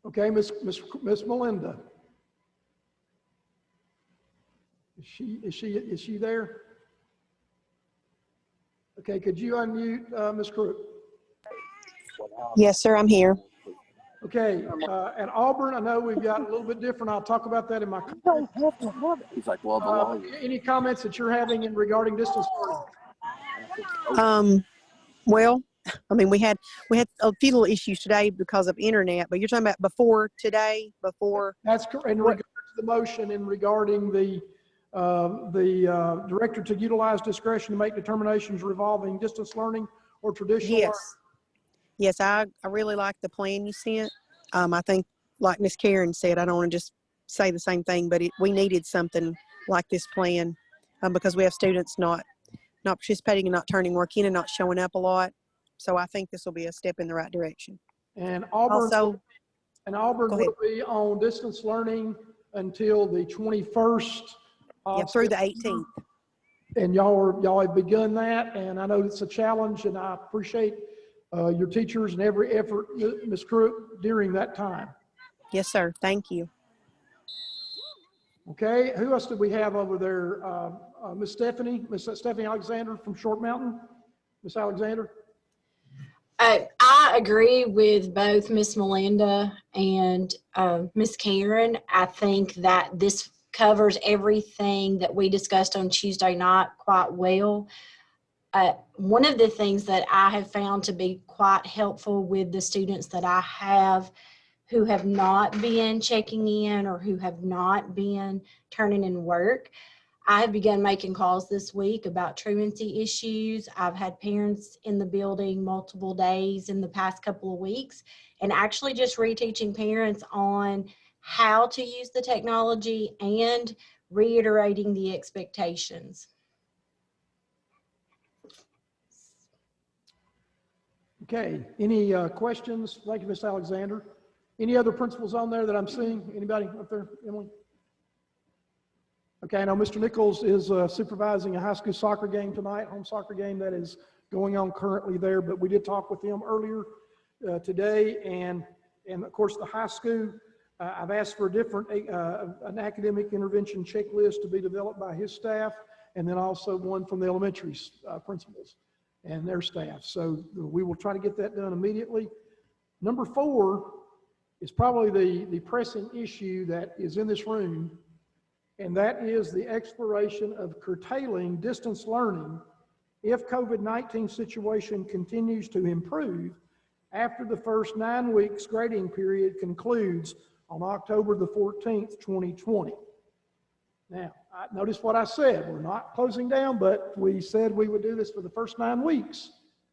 Okay, Miss Melinda. Is she there? Okay, could you unmute Ms. Crook? Yes, sir, I'm here. Okay, at Auburn, I know we've got a little bit different. I'll talk about that in my comments. He's like, well, any comments that you're having in regarding distance learning? Well, I mean, we had a few little issues today because of internet, but you're talking about before today, before. That's correct. In regard to the motion and regarding the director to utilize discretion to make determinations revolving distance learning or traditional learning. Yes, I really like the plan you sent. I think, like Miss Karen said, I don't want to just say the same thing, but we needed something like this plan because we have students not participating and not turning work in and not showing up a lot. So I think this will be a step in the right direction. And Auburn will be on distance learning until the 21st. Through the 18th. And y'all have begun that, and I know it's a challenge, and I appreciate your teachers and every effort, Ms. Crook, during that time. Yes, sir. Thank you. Okay, who else did we have over there? Miss Stephanie Alexander from Short Mountain. Miss Alexander? I agree with both Miss Melinda and Miss Karen. I think that this covers everything that we discussed on Tuesday night quite well. One of the things that I have found to be quite helpful with the students that I have who have not been checking in or who have not been turning in work, I have begun making calls this week about truancy issues. I've had parents in the building multiple days in the past couple of weeks, and actually just reteaching parents on how to use the technology and reiterating the expectations. Okay, any questions? Thank you, Ms. Alexander. Any other principals on there that I'm seeing? Anybody up there, Emily? Okay, I know Mr. Nichols is supervising a high school soccer game tonight, home soccer game that is going on currently there, but we did talk with him earlier today, and of course the high school, I've asked for a different, an academic intervention checklist to be developed by his staff, and then also one from the elementary principals and their staff. So we will try to get that done immediately. Number 4 is probably the pressing issue that is in this room, and that is the exploration of curtailing distance learning if COVID-19 situation continues to improve after the first 9 weeks grading period concludes on October the 14th, 2020. Now, notice what I said. We're not closing down, but we said we would do this for the first 9 weeks.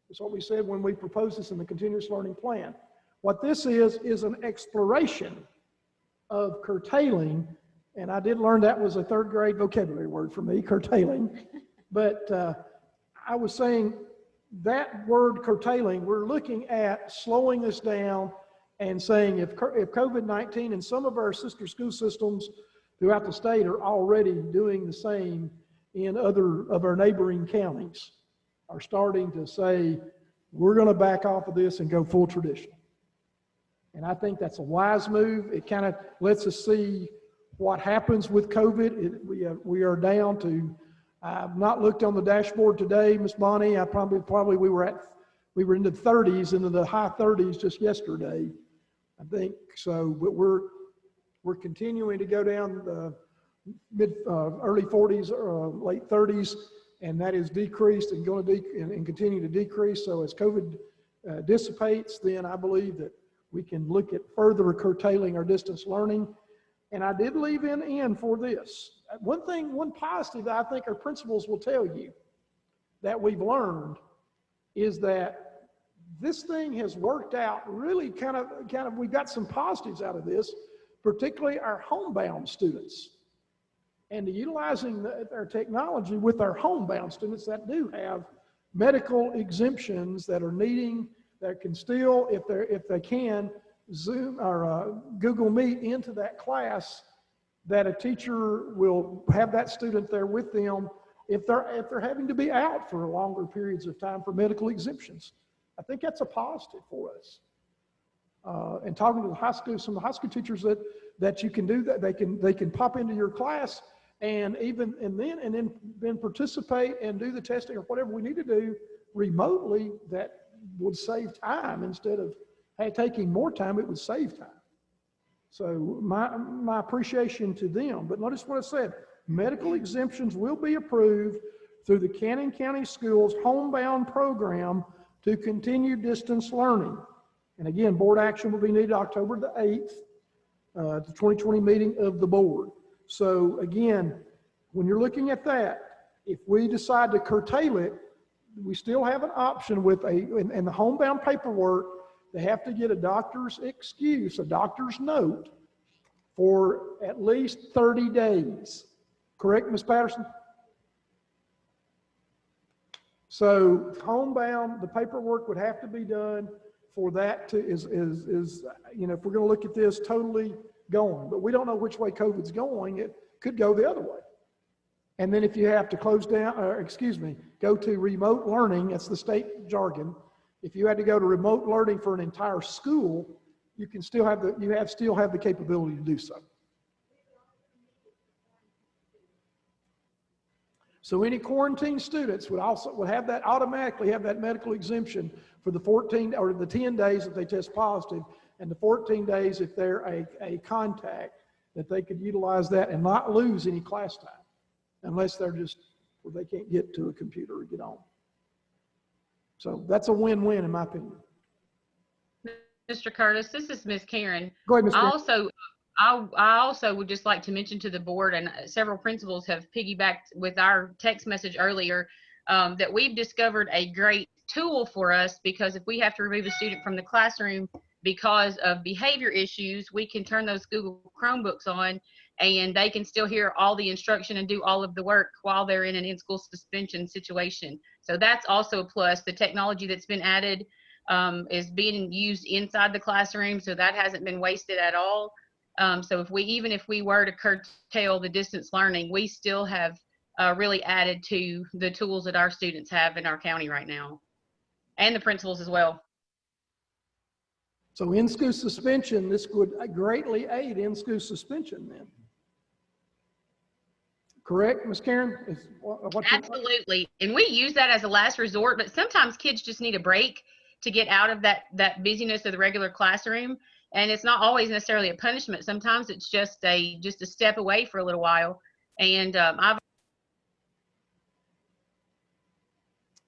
That's what we said when we proposed this in the continuous learning plan. What this is an exploration of curtailing, and I did learn that was a 3rd grade vocabulary word for me, curtailing. But I was saying that word curtailing, we're looking at slowing this down and saying if COVID-19 and some of our sister school systems throughout the state are already doing the same in other of our neighboring counties, are starting to say, we're going to back off of this and go full traditional. And I think that's a wise move. It kind of lets us see what happens with COVID. We are down to, I've not looked on the dashboard today, Ms. Bonnie. I probably we were in the 30s, into the high 30s just yesterday, I think. So, but we're continuing to go down the early 40s, late 30s, and that is decreased and going to and continue to decrease. So as COVID dissipates, then I believe that we can look at further curtailing our distance learning. And I did leave in for this. One positive that I think our principals will tell you that we've learned is that this thing has worked out really kind of, we've got some positives out of this, particularly our homebound students. And utilizing our technology with our homebound students that do have medical exemptions that are needing, that can still, if they can, Zoom or Google Meet into that class, that a teacher will have that student there with them if they're having to be out for longer periods of time for medical exemptions. I think that's a positive for us. And talking to the high school, some of the high school teachers that you can do that, they can pop into your class and then participate and do the testing or whatever we need to do remotely. That would save time instead of taking more time. It would save time. So my appreciation to them. But notice what I said: medical exemptions will be approved through the Cannon County Schools homebound program to continue distance learning. And again, board action will be needed October the 8th, the 2020 meeting of the board. So again, when you're looking at that, if we decide to curtail it, we still have an option with in the homebound paperwork, they have to get a doctor's excuse, a doctor's note for at least 30 days. Correct, Ms. Patterson? So homebound, the paperwork would have to be done for that to, if we're going to look at this totally going, but we don't know which way COVID's going. It could go the other way. And then if you have to close down, go to remote learning, that's the state jargon. If you had to go to remote learning for an entire school, you can still have the capability to do so. So any quarantine students would automatically have that medical exemption for the 14 or the 10 days if they test positive, and the 14 days if they're a contact, that they could utilize that and not lose any class time, unless they can't get to a computer or get on. So that's a win-win in my opinion. Mr. Curtis, this is Ms. Karen. Go ahead, Ms. Karen. I also would just like to mention to the board, and several principals have piggybacked with our text message earlier, that we've discovered a great tool for us, because if we have to remove a student from the classroom because of behavior issues, we can turn those Google Chromebooks on and they can still hear all the instruction and do all of the work while they're in an in-school suspension situation. So that's also a plus. The technology that's been added is being used inside the classroom, so that hasn't been wasted at all. So even if we were to curtail the distance learning, we still have really added to the tools that our students have in our county right now, and the principals as well. So in-school suspension, this would greatly aid in-school suspension then. Correct, Ms. Karen? Absolutely. And we use that as a last resort, but sometimes kids just need a break to get out of that busyness of the regular classroom. And it's not always necessarily a punishment. Sometimes it's just a step away for a little while. And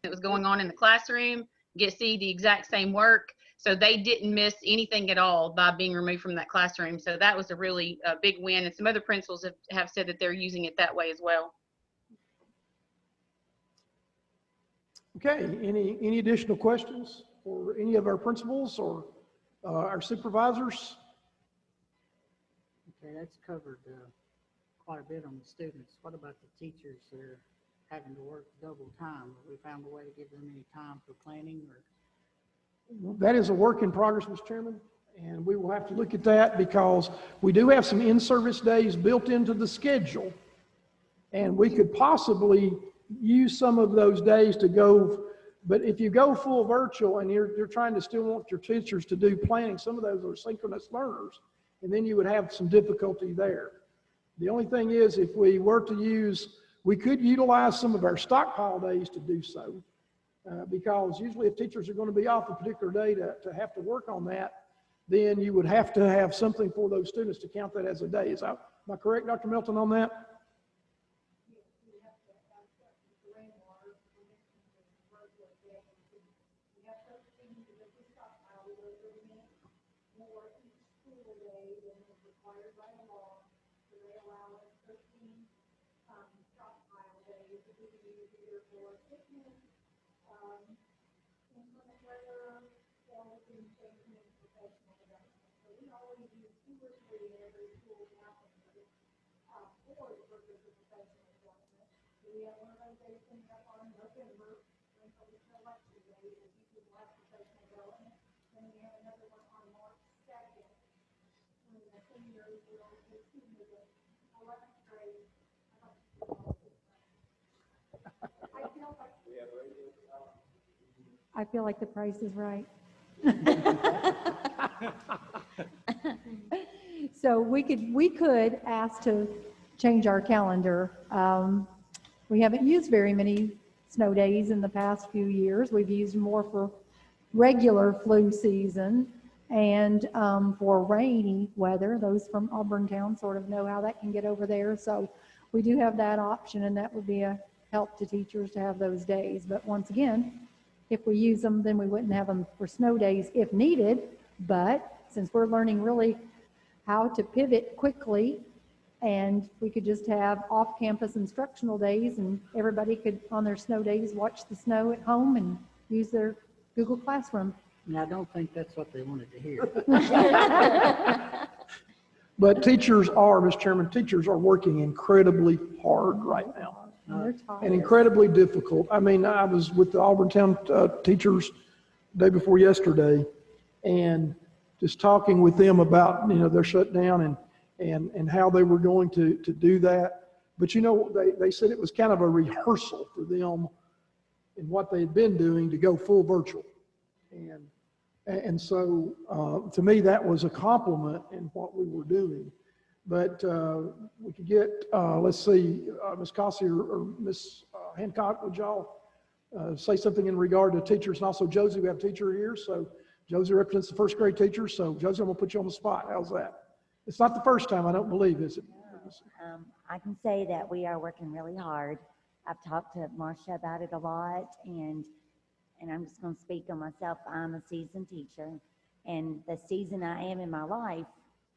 it was going on in the classroom, get to see the exact same work. So they didn't miss anything at all by being removed from that classroom. So that was a really big win. And some other principals have said that they're using it that way as well. Okay, any additional questions for any of our principals or our supervisors? Okay, that's covered quite a bit on the students. What about the teachers that are having to work double time? Have we found a way to give them any time for planning? Or that is a work in progress, Mr. Chairman. And we will have to look at that because we do have some in-service days built into the schedule. And we could possibly use some of those days to go, but if you go full virtual and you're trying to still want your teachers to do planning, some of those are synchronous learners, and then you would have some difficulty there. The only thing is, if we were to use, we could utilize some of our stockpile days to do so, because usually if teachers are going to be off a particular day to have to work on that, then you would have to have something for those students to count that as a day. Am I correct, Dr. Melton, on that? I feel like the price is right. So we could ask to change our calendar. We haven't used very many snow days in the past few years. We've used more for regular flu season and for rainy weather. Those from Auburn Town sort of know how that can get over there. So we do have that option, and that would be a help to teachers to have those days. But once again, if we use them, then we wouldn't have them for snow days if needed. But since we're learning really how to pivot quickly, and we could just have off-campus instructional days, and everybody could, on their snow days, watch the snow at home and use their Google Classroom. And I don't think that's what they wanted to hear. But teachers are, Mr. Chairman, teachers are working incredibly hard right now. They're tired. And incredibly difficult. I mean, I was with the Auburn Town teachers day before yesterday, and just talking with them about, their shutdown and how they were going to do that. But they said it was kind of a rehearsal for them in what they had been doing to go full virtual. And so to me, that was a compliment in what we were doing. But we could get, let's see, Ms. Cossey or Ms. Hancock, would y'all say something in regard to teachers? And also Josie, we have a teacher here. So Josie represents the first grade teachers. So Josie, I'm gonna put you on the spot. How's that? It's not the first time, I don't believe, is it? I can say that we are working really hard. I've talked to Marcia about it a lot, and I'm just gonna speak on myself. I'm a seasoned teacher, and the season I am in my life,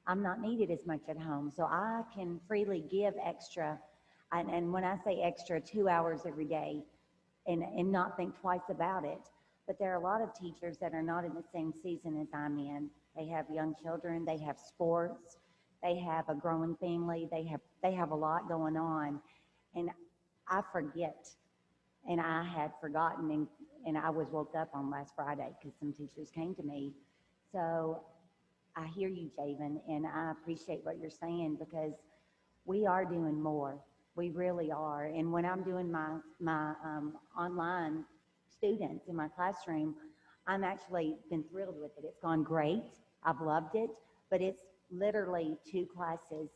I'm not needed as much at home, so I can freely give extra, and when I say extra, 2 hours every day, and not think twice about it. But there are a lot of teachers that are not in the same season as I'm in. They have young children, they have sports, they have a growing family, they have a lot going on, and I forget, and I had forgotten, and I was woke up on last Friday because some teachers came to me. So I hear you, Javen, and I appreciate what you're saying, because we are doing more. We really are. And when I'm doing my online students in my classroom, I'm actually been thrilled with it. It's gone great. I've loved it, but it's literally 2 classes.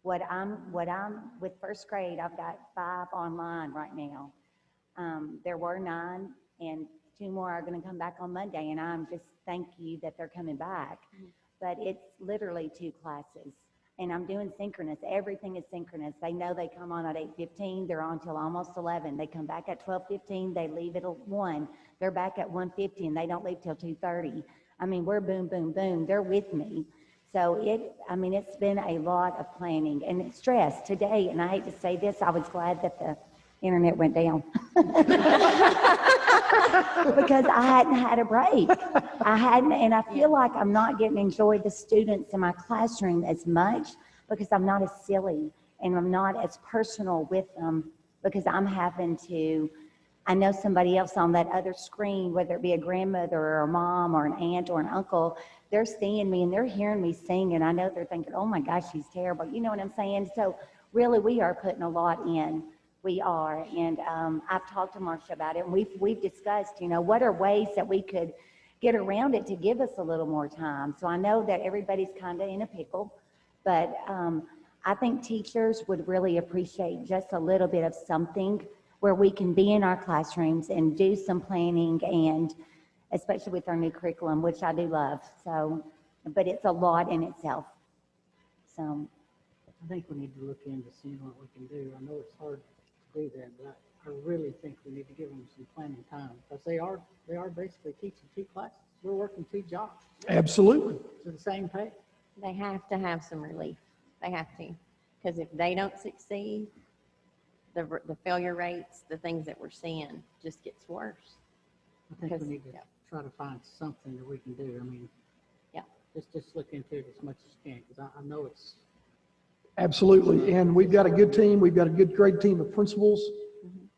What I'm with first grade, I've got 5 online right now. There were 9, and 2 more are going to come back on Monday, and I'm just thank you that they're coming back. But it's literally 2 classes, and I'm doing synchronous. Everything is synchronous. They know they come on at 8:15. They're on till almost 11. They come back at 12:15. They leave at 1. They're back at 1:50, and they don't leave till 2:30. I mean, we're boom, boom, boom. They're with me. So it's been a lot of planning and stress today. And I hate to say this, I was glad that the internet went down because I hadn't had a break. And I feel like I'm not getting to enjoy the students in my classroom as much because I'm not as silly and I'm not as personal with them, because I'm having to, I know somebody else on that other screen, whether it be a grandmother or a mom or an aunt or an uncle, they're seeing me and they're hearing me sing, and I know they're thinking, oh my gosh, she's terrible. You know what I'm saying? So really, we are putting a lot in. We are. And I've talked to Marcia about it, and we've discussed, you know, what are ways that we could get around it to give us a little more time. So I know that everybody's kind of in a pickle, but I think teachers would really appreciate just a little bit of something where we can be in our classrooms and do some planning, and especially with our new curriculum, which I do love. So, but it's a lot in itself. So I think we need to look into seeing what we can do. I know it's hard to do that, but I really think we need to give them some planning time, because they are basically teaching 2 classes. We're working 2 jobs Absolutely. to the same pay. They have to have some relief. They have to. Because if they don't succeed, the failure rates, the things that we're seeing just gets worse. I think Because- we need to try to find something that we can do. I mean, Yeah. just look into it as much as you can, because I know it's, Absolutely. And we've got a good team. We've got a great team of principals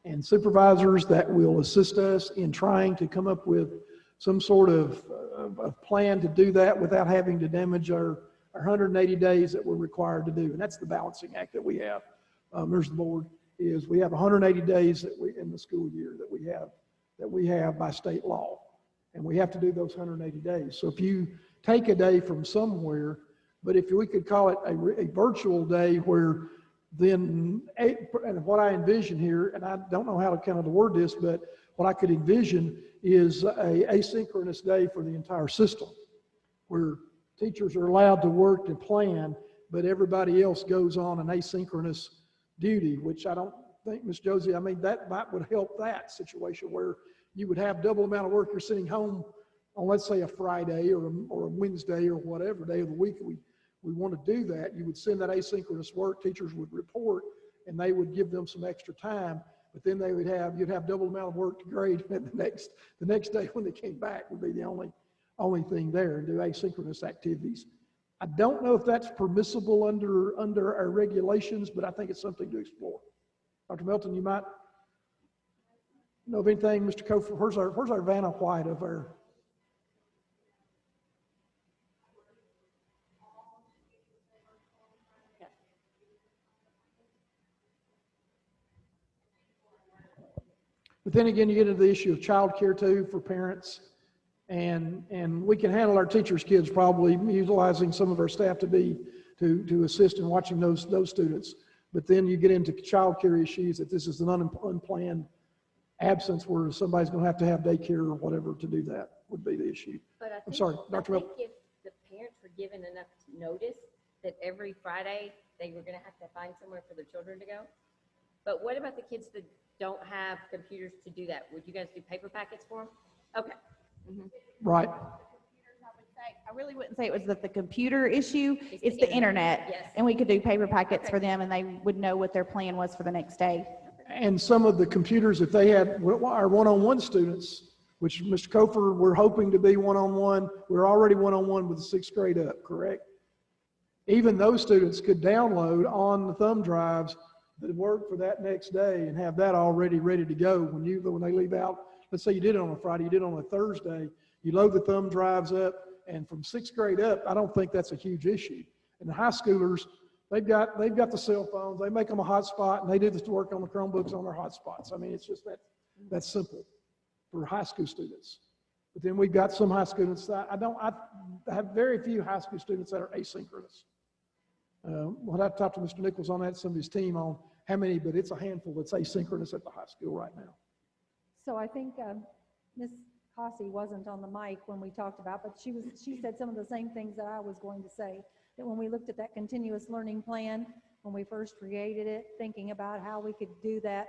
and supervisors that will assist us in trying to come up with some sort of plan to do that without having to damage our 180 days that we're required to do. And that's the balancing act that we have. There's the board, is we have 180 days that we, in the school year that we have by state law. And we have to do those 180 days. So if you take a day from somewhere, but if we could call it a virtual day where then, and what I envision here, and I don't know how to kind of word this, but what I could envision is a asynchronous day for the entire system, where teachers are allowed to work and plan, but everybody else goes on an asynchronous duty, which I don't think, Ms. Josie, I mean, that would help that situation where you would have double amount of work. You're sitting home on, let's say, a Friday or a Wednesday or whatever day of the week we want to do that. You would send that asynchronous work, teachers would report, and they would give them some extra time, but then you'd have double amount of work to grade, and the next day when they came back would be the only thing there, and do asynchronous activities. I don't know if that's permissible under our regulations, but I think it's something to explore. Dr. Melton, you might know of anything. Mr. Cofer, where's our Vanna White of our? But then again, you get into the issue of childcare too for parents, and we can handle our teachers' kids probably utilizing some of our staff to assist in watching those students. But then you get into childcare issues that this is an unplanned absence where somebody's going to have daycare or whatever to do that would be the issue. But I'm sorry, Dr. I Mel. think if the parents were given enough notice that every Friday they were going to have to find somewhere for their children to go. But what about the kids that don't have computers to do that? Would you guys do paper packets for them? Okay. Right. I really wouldn't say it was the computer issue, It's it's the the internet. Yes. And we could do paper packets Okay. for them, and they would know what their plan was for the next day. And some of the computers, if they had our one-on-one students, which Mr. Cofer, we're hoping to be one-on-one, we're already one-on-one with the 6th grade up, correct? Even those students could download on the thumb drives the work for that next day and have that already ready to go when they leave out. Let's say you did it on a Friday, you did it on a Thursday, you load the thumb drives up, and from 6th grade up, I don't think that's a huge issue. And the high schoolers, they've got the cell phones, they make them a hotspot, and they do this work on the Chromebooks on their hotspots. I mean, it's just that's simple for high school students. But then we've got some high students that I have very few high school students that are asynchronous. When I talked to Mr. Nichols on that, some of his team on how many, but it's a handful that's asynchronous at the high school right now. So I think Ms. Cossey wasn't on the mic when we talked about, but she said some of the same things that I was going to say, that when we looked at that continuous learning plan, when we first created it, thinking about how we could do that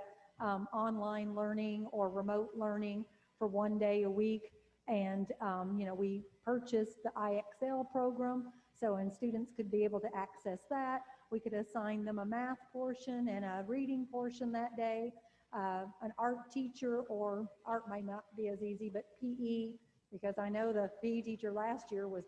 online learning or remote learning for one day a week. And, we purchased the IXL program, and students could be able to access that. We could assign them a math portion and a reading portion that day. An art teacher, or art might not be as easy, but PE, because I know the PE teacher last year was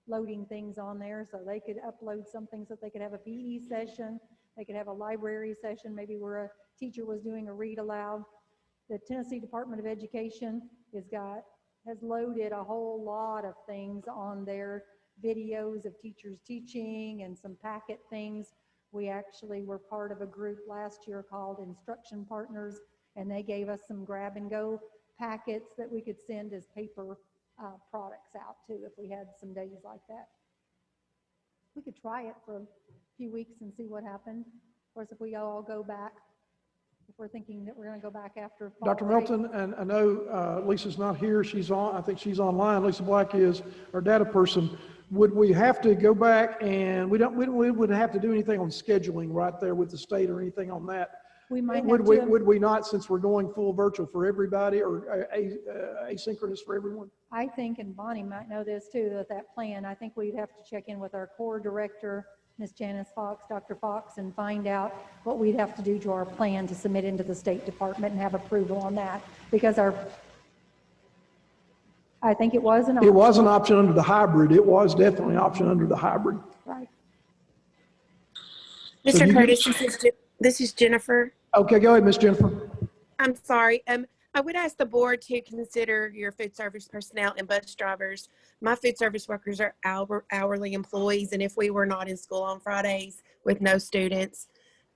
loading things on there, so they could upload something so they could have a PE session, they could have a library session, maybe where a teacher was doing a read aloud. The Tennessee Department of Education has got has loaded a whole lot of things on their videos of teachers teaching and some packet things. We actually were part of a group last year called Instruction Partners, and they gave us some grab and go packets that we could send as paper products out too if we had some days like that. We could try it for a few weeks and see what happened. Of course, if we all go back, if we're thinking that we're going to go back after fall Dr. break. Milton, and I know Lisa's not here. She's on, I think she's online. Lisa Black is our data person. Would we have to go back and we wouldn't have to do anything on scheduling right there with the state or anything on that? We might Would have we, to, would we not, since we're going full virtual for everybody or asynchronous for everyone? I think, and Bonnie might know this too, that plan, I think we'd have to check in with our core director, Ms. Janice Fox, Dr. Fox, and find out what we'd have to do to our plan to submit into the State Department and have approval on that. Because I think it was an option. It was an option under the hybrid. It was definitely an option under the hybrid. Right. So Mr. you- Curtis, this is Jennifer. Okay, go ahead, Ms. Jennifer. I'm sorry. I would ask the board to consider your food service personnel and bus drivers. My food service workers are hourly employees, and if we were not in school on Fridays with no students,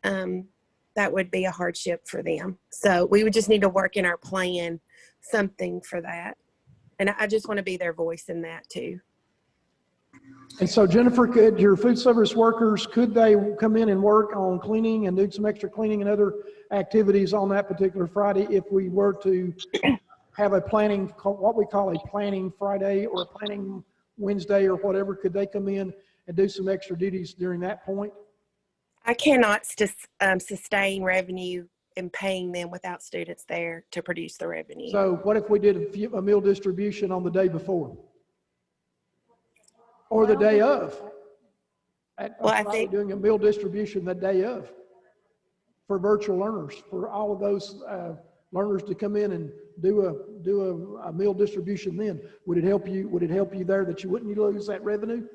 that would be a hardship for them. So we would just need to work in our plan something for that. And I just want to be their voice in that too. And so Jennifer, could your food service workers, could they come in and work on cleaning and do some extra cleaning and other activities on that particular Friday if we were to have a planning, what we call a planning Friday or a planning Wednesday or whatever? Could they come in and do some extra duties during that point? I cannot sustain revenue in paying them without students there to produce the revenue. So what if we did a meal distribution on the day before? Or the day of? Well, I think doing a meal distribution the day of for virtual learners, for all of those learners to come in and do a meal distribution then. Would it help you there that you wouldn't lose that revenue?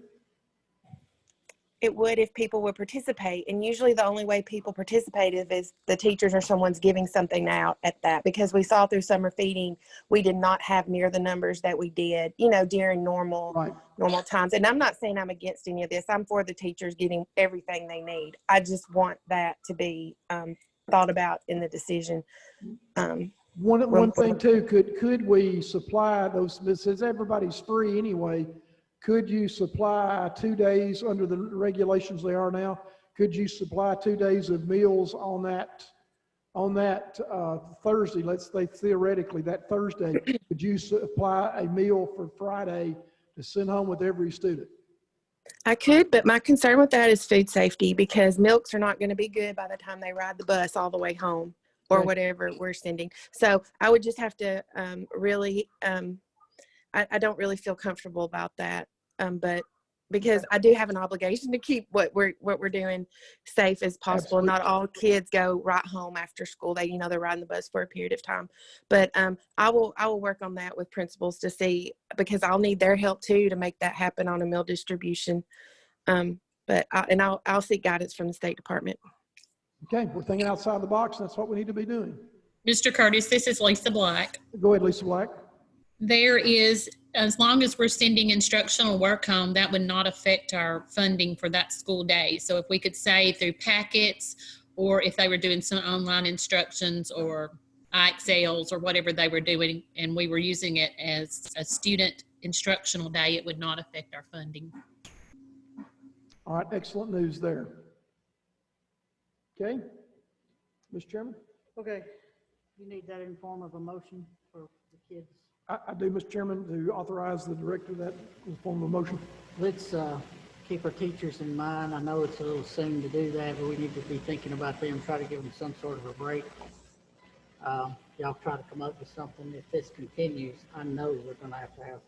it would if people would participate. And usually the only way people participate is the teachers or someone's giving something out at that, because we saw through summer feeding, we did not have near the numbers that we did, you know, during normal times. And I'm not saying I'm against any of this. I'm for the teachers getting everything they need. I just want that to be thought about in the decision. One thing too, could we supply those, since everybody's free anyway, could you supply 2 days under the regulations they are now? Could you supply 2 days of meals on that Thursday? Let's say theoretically that Thursday, could you supply a meal for Friday to send home with every student? I could, but my concern with that is food safety, because milks are not going to be good by the time they ride the bus all the way home or whatever we're sending. So I would just have to really, I don't really feel comfortable about that. But because I do have an obligation to keep what we're doing safe as possible. Absolutely. Not all kids go right home after school. They're riding the bus for a period of time. But I will work on that with principals to see, because I'll need their help too to make that happen on a meal distribution. But I'll seek guidance from the State Department. Okay, we're thinking outside the box. That's what we need to be doing. Mr. Curtis, this is Lisa Black. Go ahead, Lisa Black. There is, as long as we're sending instructional work home, that would not affect our funding for that school day. So if we could say through packets, or if they were doing some online instructions or IXLs or whatever they were doing, and we were using it as a student instructional day, it would not affect our funding. All right, excellent news there. Okay, Mr. Chairman? Okay, you need that in form of a motion for the kids. I do, Mr. Chairman, to authorize the director that in the form of a motion. Let's keep our teachers in mind. I know it's a little soon to do that, but we need to be thinking about them, try to give them some sort of a break. Y'all try to come up with something. If this continues, I know we're going to have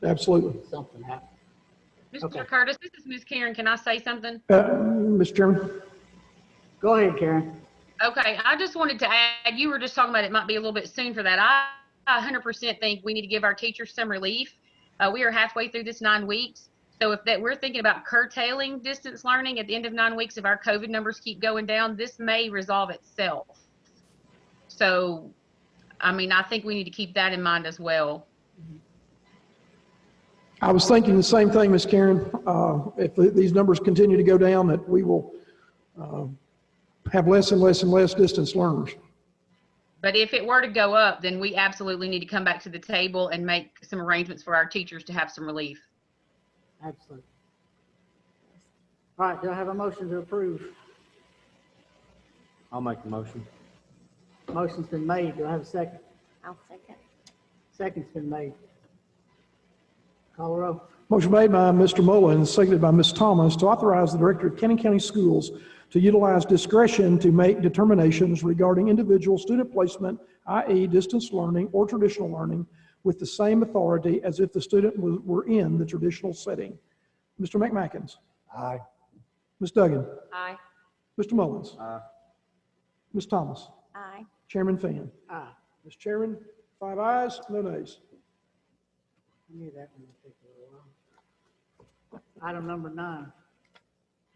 Absolutely. Something happen. Mr. Curtis, this is Ms. Karen. Can I say something? Mr. Chairman? Go ahead, Karen. Okay, I just wanted to add, you were just talking about it might be a little bit soon for that. I 100% think we need to give our teachers some relief. We are halfway through this 9 weeks. So if we're thinking about curtailing distance learning at the end of 9 weeks, if our COVID numbers keep going down, this may resolve itself. So, I mean, I think we need to keep that in mind as well. I was thinking the same thing, Ms. Karen. If these numbers continue to go down, that we will have less and less and less distance learners. But if it were to go up, then we absolutely need to come back to the table and make some arrangements for our teachers to have some relief. Absolutely. All right, do I have a motion to approve? I'll make the motion. Motion's been made. Do I have a second? I'll second. Second's been made. Call the roll. Motion made by Mr. Mullins, seconded by Ms. Thomas, to authorize the director of Cannon County Schools to utilize discretion to make determinations regarding individual student placement, i.e. distance learning or traditional learning, with the same authority as if the student were in the traditional setting. Mr. McMackins. Aye. Ms. Duggan. Aye. Mr. Mullins. Aye. Ms. Thomas. Aye. Chairman Fan. Aye. Mr. Chairman, 5 ayes, no nays. I knew that one would take a little while. Item number 9,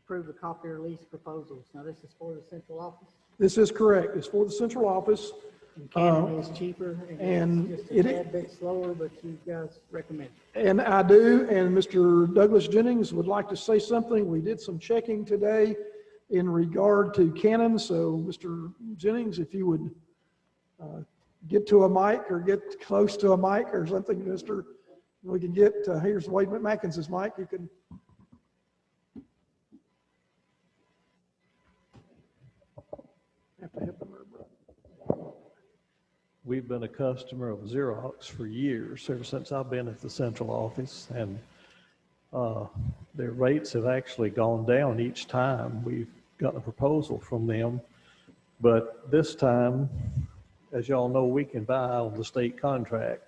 approve the copier lease proposals. Now, this is for the central office. This is correct. It's for the central office. And Canon is cheaper and it's just it- a tad bit slower, but you guys recommend it. And I do, and Mr. Douglas Jennings would like to say something. We did some checking today in regard to Canon, so Mr. Jennings, if you would get to a mic or get close to a mic or something, Mr. We can get, here's Wade McMackins' mic, you can. Have to help him there, bro. We've been a customer of Xerox for years, ever since I've been at the central office, and their rates have actually gone down each time we've gotten a proposal from them. But this time, as y'all know, we can buy on the state contract,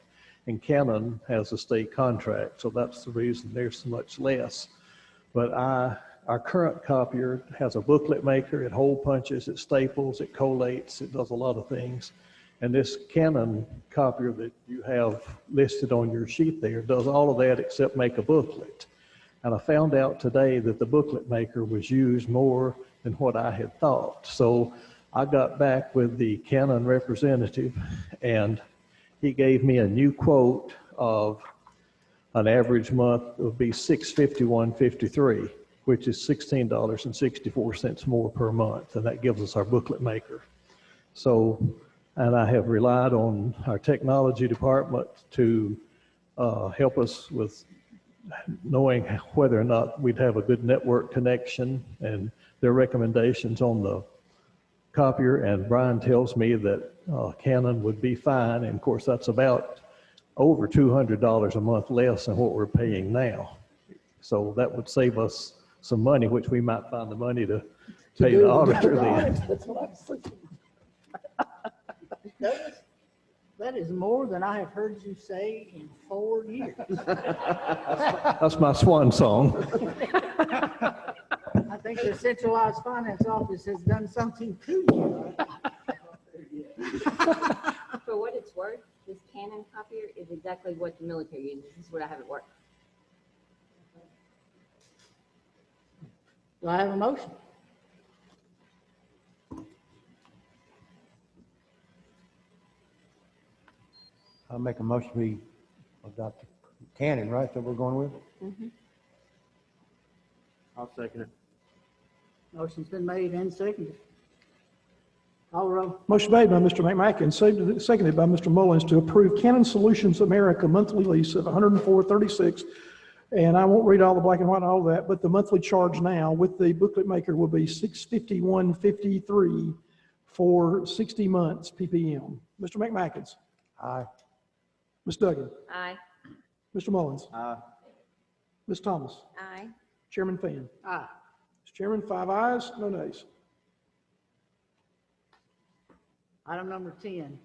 and Canon has a state contract, so that's the reason they're so much less. But our current copier has a booklet maker, it hole punches, it staples, it collates, it does a lot of things. And this Canon copier that you have listed on your sheet there does all of that except make a booklet. And I found out today that the booklet maker was used more than what I had thought. So I got back with the Canon representative, and he gave me a new quote of an average month would be $651.53, which is $16.64 more per month, and that gives us our booklet maker. So, and I have relied on our technology department to help us with knowing whether or not we'd have a good network connection, and their recommendations on the copier, and Brian tells me that Canon would be fine, and of course that's about over $200 a month less than what we're paying now. So that would save us some money, which we might find the money to pay the auditor then. That's what I was thinking. That is more than I have heard you say in 4 years. That's my swan song. I think the centralized finance office has done something to you. For what it's worth, this Canon copier is exactly what the military uses. This is what I have at work. Do I have a motion? I'll make a motion we adopt Canon, right, that we're going with? I'll second it. Motion's been made and seconded. Call roll. Motion made by Mr. McMackins, seconded by Mr. Mullins to approve Canon Solutions America monthly lease of $104.36. And I won't read all the black and white and all of that, but the monthly charge now with the booklet maker will be $651.53 for 60 months PPM. Mr. McMackins. Aye. Ms. Duggan. Aye. Mr. Mullins. Aye. Ms. Thomas. Aye. Chairman Fan. Aye. Mr. Chairman, 5 ayes, no nays. Item number 10.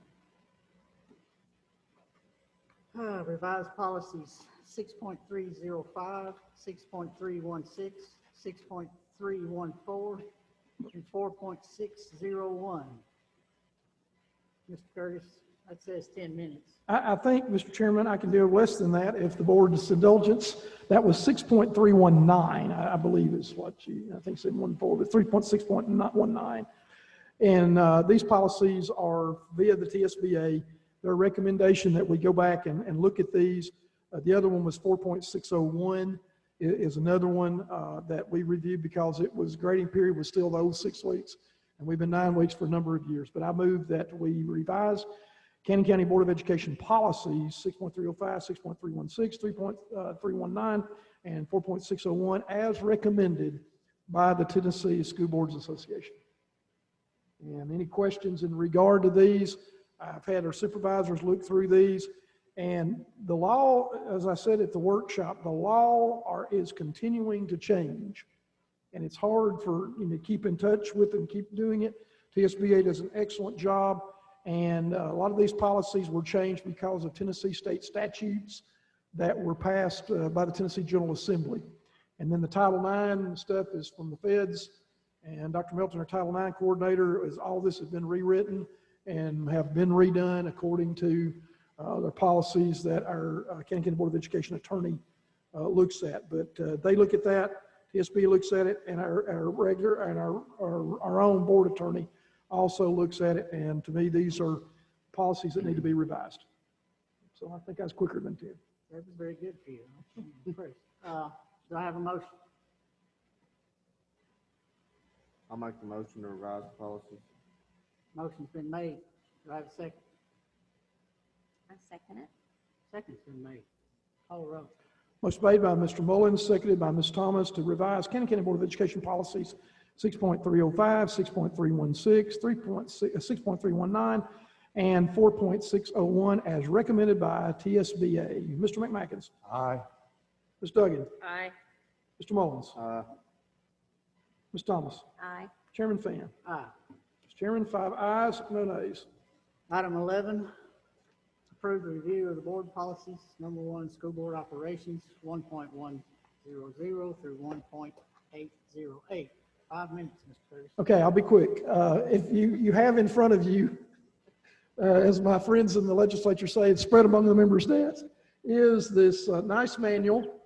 Revised policies 6.305, 6.316, 6.314, and 4.601. Mr. Curtis, that says 10 minutes. I think, Mr. Chairman, I can do less than that if the board's indulgence. That was 6.319, I believe is what I think said 14, but 3.6.19. And these policies are via the TSBA. Their recommendation that we go back and look at these. The other one was 4.601 is another one that we reviewed because it was grading period was still the old 6 weeks. And we've been 9 weeks for a number of years. But I move that we revise Cannon County Board of Education policies 6.305, 6.316, 3.319, and 4.601 as recommended by the Tennessee School Boards Association. And any questions in regard to these? I've had our supervisors look through these. And the law, as I said at the workshop, the law is continuing to change. And it's hard for you to keep in touch with and keep doing it. TSBA does an excellent job. And a lot of these policies were changed because of Tennessee state statutes that were passed by the Tennessee General Assembly. And then the Title IX stuff is from the feds. And Dr. Melton, our Title IX coordinator, all this has been rewritten and have been redone according to the policies that our Cannon County Board of Education attorney looks at. But they look at that, TSB looks at it, and our regular and our own board attorney also looks at it. And to me, these are policies that need to be revised. So I think I was quicker than 10. That was very good for you. Do I have a motion? I'll make the motion to revise the policies. Motion's been made. Do I have a second? I second it. Second's been made. Call the roll. Motion made by Mr. Mullins, seconded by Ms. Thomas to revise Cannon County Board of Education policies 6.305, 6.316, 6.319, and 4.601 as recommended by TSBA. Mr. McMackins. Aye. Ms. Duggan. Aye. Mr. Mullins. Aye. Ms. Thomas. Aye. Chairman Fan. Aye. Mr. Chairman, 5 ayes, no nays. Item 11, approve the review of the board policies. Number 1, school board operations, 1.100 through 1.808. 5 minutes, Mr. Curtis. Okay, I'll be quick. If you have in front of you, as my friends in the legislature say, it's spread among the members' desks, is this nice manual.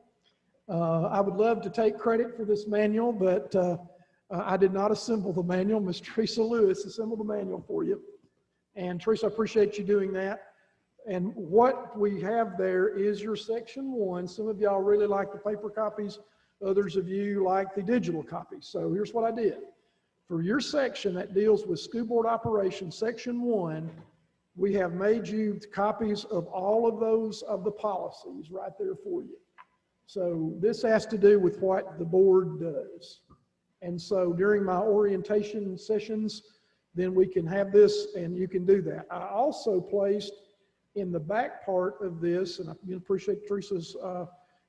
I would love to take credit for this manual, but I did not assemble the manual. Ms. Teresa Lewis assembled the manual for you. And Teresa, I appreciate you doing that. And what we have there is your section 1. Some of y'all really like the paper copies. Others of you like the digital copies. So here's what I did. For your section that deals with school board operations, section 1, we have made you copies of all of those of the policies right there for you. So this has to do with what the board does. And so during my orientation sessions, then we can have this and you can do that. I also placed in the back part of this, and I appreciate Teresa's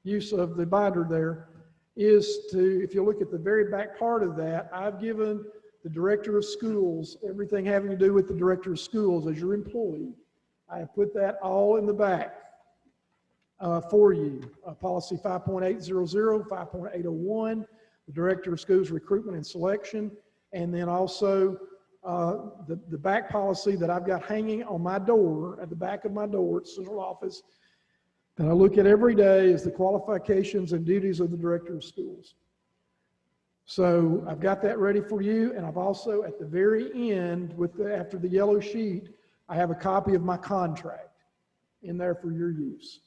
use of the binder there, is to, if you look at the very back part of that, I've given the director of schools, everything having to do with the director of schools as your employee. I have put that all in the back for you. Policy 5.800, 5.801, the director of schools recruitment and selection, and then also the back policy that I've got hanging on my door, at the back of my door at central office, that I look at every day is the qualifications and duties of the director of schools. So I've got that ready for you, and I've also at the very end, after the yellow sheet, I have a copy of my contract in there for your use.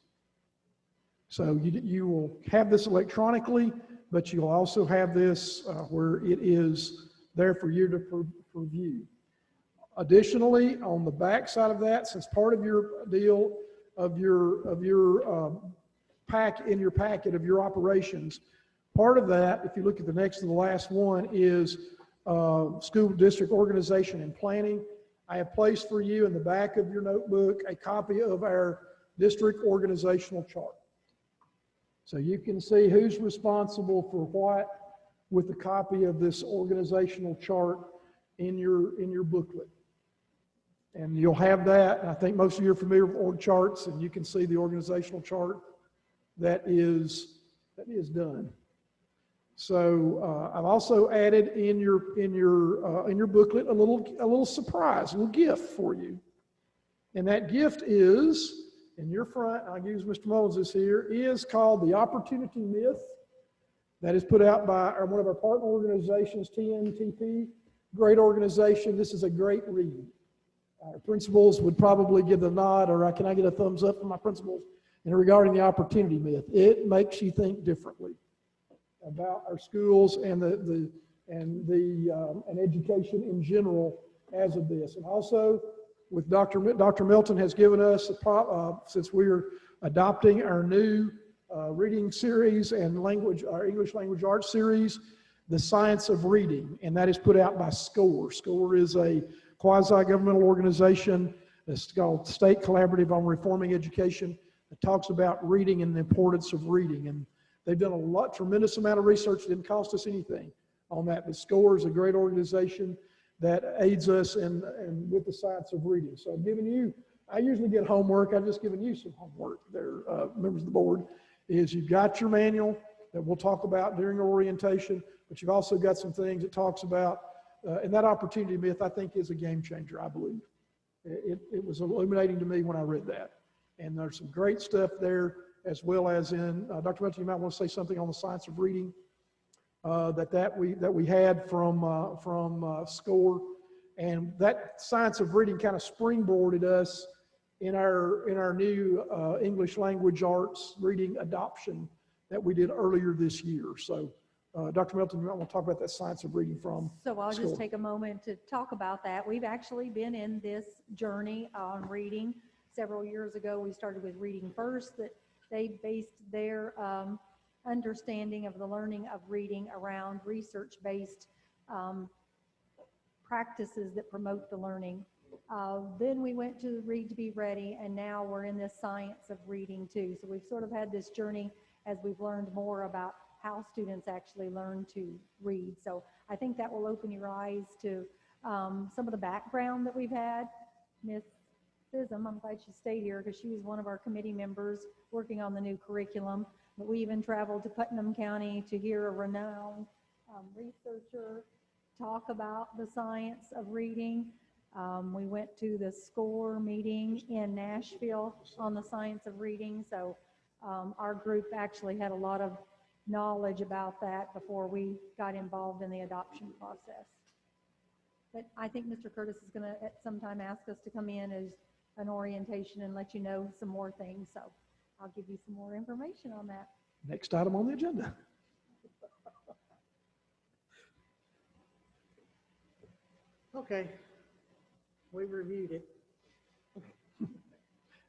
So you will have this electronically, but you'll also have this where it is there for you to review. Additionally, on the back side of that, since part of your deal of your packet of your operations, part of that, if you look at the next to the last one, is school district organization and planning. I have placed for you in the back of your notebook a copy of our district organizational chart. So you can see who's responsible for what with a copy of this organizational chart in your booklet. And you'll have that. And I think most of you are familiar with org charts, and you can see the organizational chart that is done. So I've also added in your booklet a little surprise, a little gift for you. And that gift is in your front. I'll use Mr. Mullins here. Is called the Opportunity Myth. That is put out by one of our partner organizations, TNTP. Great organization. This is a great read. Our principals would probably give the nod, or can I get a thumbs up from my principals? And regarding the opportunity myth, it makes you think differently about our schools and and education in general as of this. And also, with Dr. Milton has given us, since we're adopting our new reading series and our English language arts series, the Science of Reading, and that is put out by SCORE. SCORE is a quasi-governmental organization. It's called State Collaborative on Reforming Education. It talks about reading and the importance of reading. And they've done tremendous amount of research. It didn't cost us anything on that. But SCORE is a great organization that aids us with the science of reading. So I'm giving you, I usually get homework. I've just given you some homework there, members of the board, is you've got your manual that we'll talk about during orientation, but you've also got some things it talks about, and that opportunity myth, I think, is a game changer, I believe. It was illuminating to me when I read that. And there's some great stuff there, as well as in, Dr. Milton, you might want to say something on the science of reading that we had from SCORE. And that science of reading kind of springboarded us in our new English language arts reading adoption that we did earlier this year. So Dr. Milton, you might want to talk about that science of reading from So I'll SCORE. just take a moment to talk about that. We've actually been in this journey on reading. Several years ago, we started with Reading First, that they based their understanding of the learning of reading around research-based practices that promote the learning. Then we went to Read to Be Ready, and now we're in this science of reading too. So we've sort of had this journey as we've learned more about how students actually learn to read. So I think that will open your eyes to some of the background that we've had. Miss Sism, I'm glad she stayed here because she was one of our committee members working on the new curriculum. But we even traveled to Putnam County to hear a renowned researcher talk about the science of reading. We went to the SCORE meeting in Nashville on the science of reading. So our group actually had a lot of knowledge about that before we got involved in the adoption process. But I think Mr. Curtis is going to at some time ask us to come in as an orientation and let you know some more things. So I'll give you some more information on that. Next item on the agenda. Okay, we reviewed it.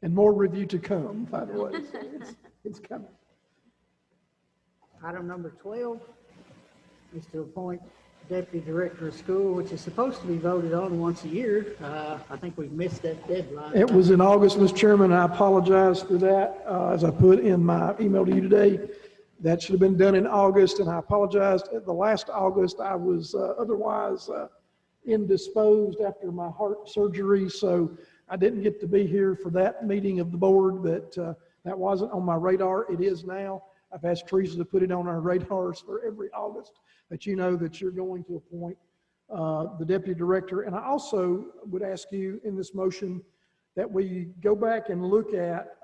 And more review to come, by the way. So it's coming. Item number 12 is to appoint Deputy Director of School, which is supposed to be voted on once a year. I think we've missed that deadline. It was in August, Mr. Chairman. I apologize for that. As I put in my email to you today, that should have been done in August, and I apologized. At the last August, I was otherwise indisposed after my heart surgery, so I didn't get to be here for that meeting of the board, but that wasn't on my radar. It is now. I've asked Teresa to put it on our radars for every August that you know that you're going to appoint the deputy director. And I also would ask you in this motion that we go back and look at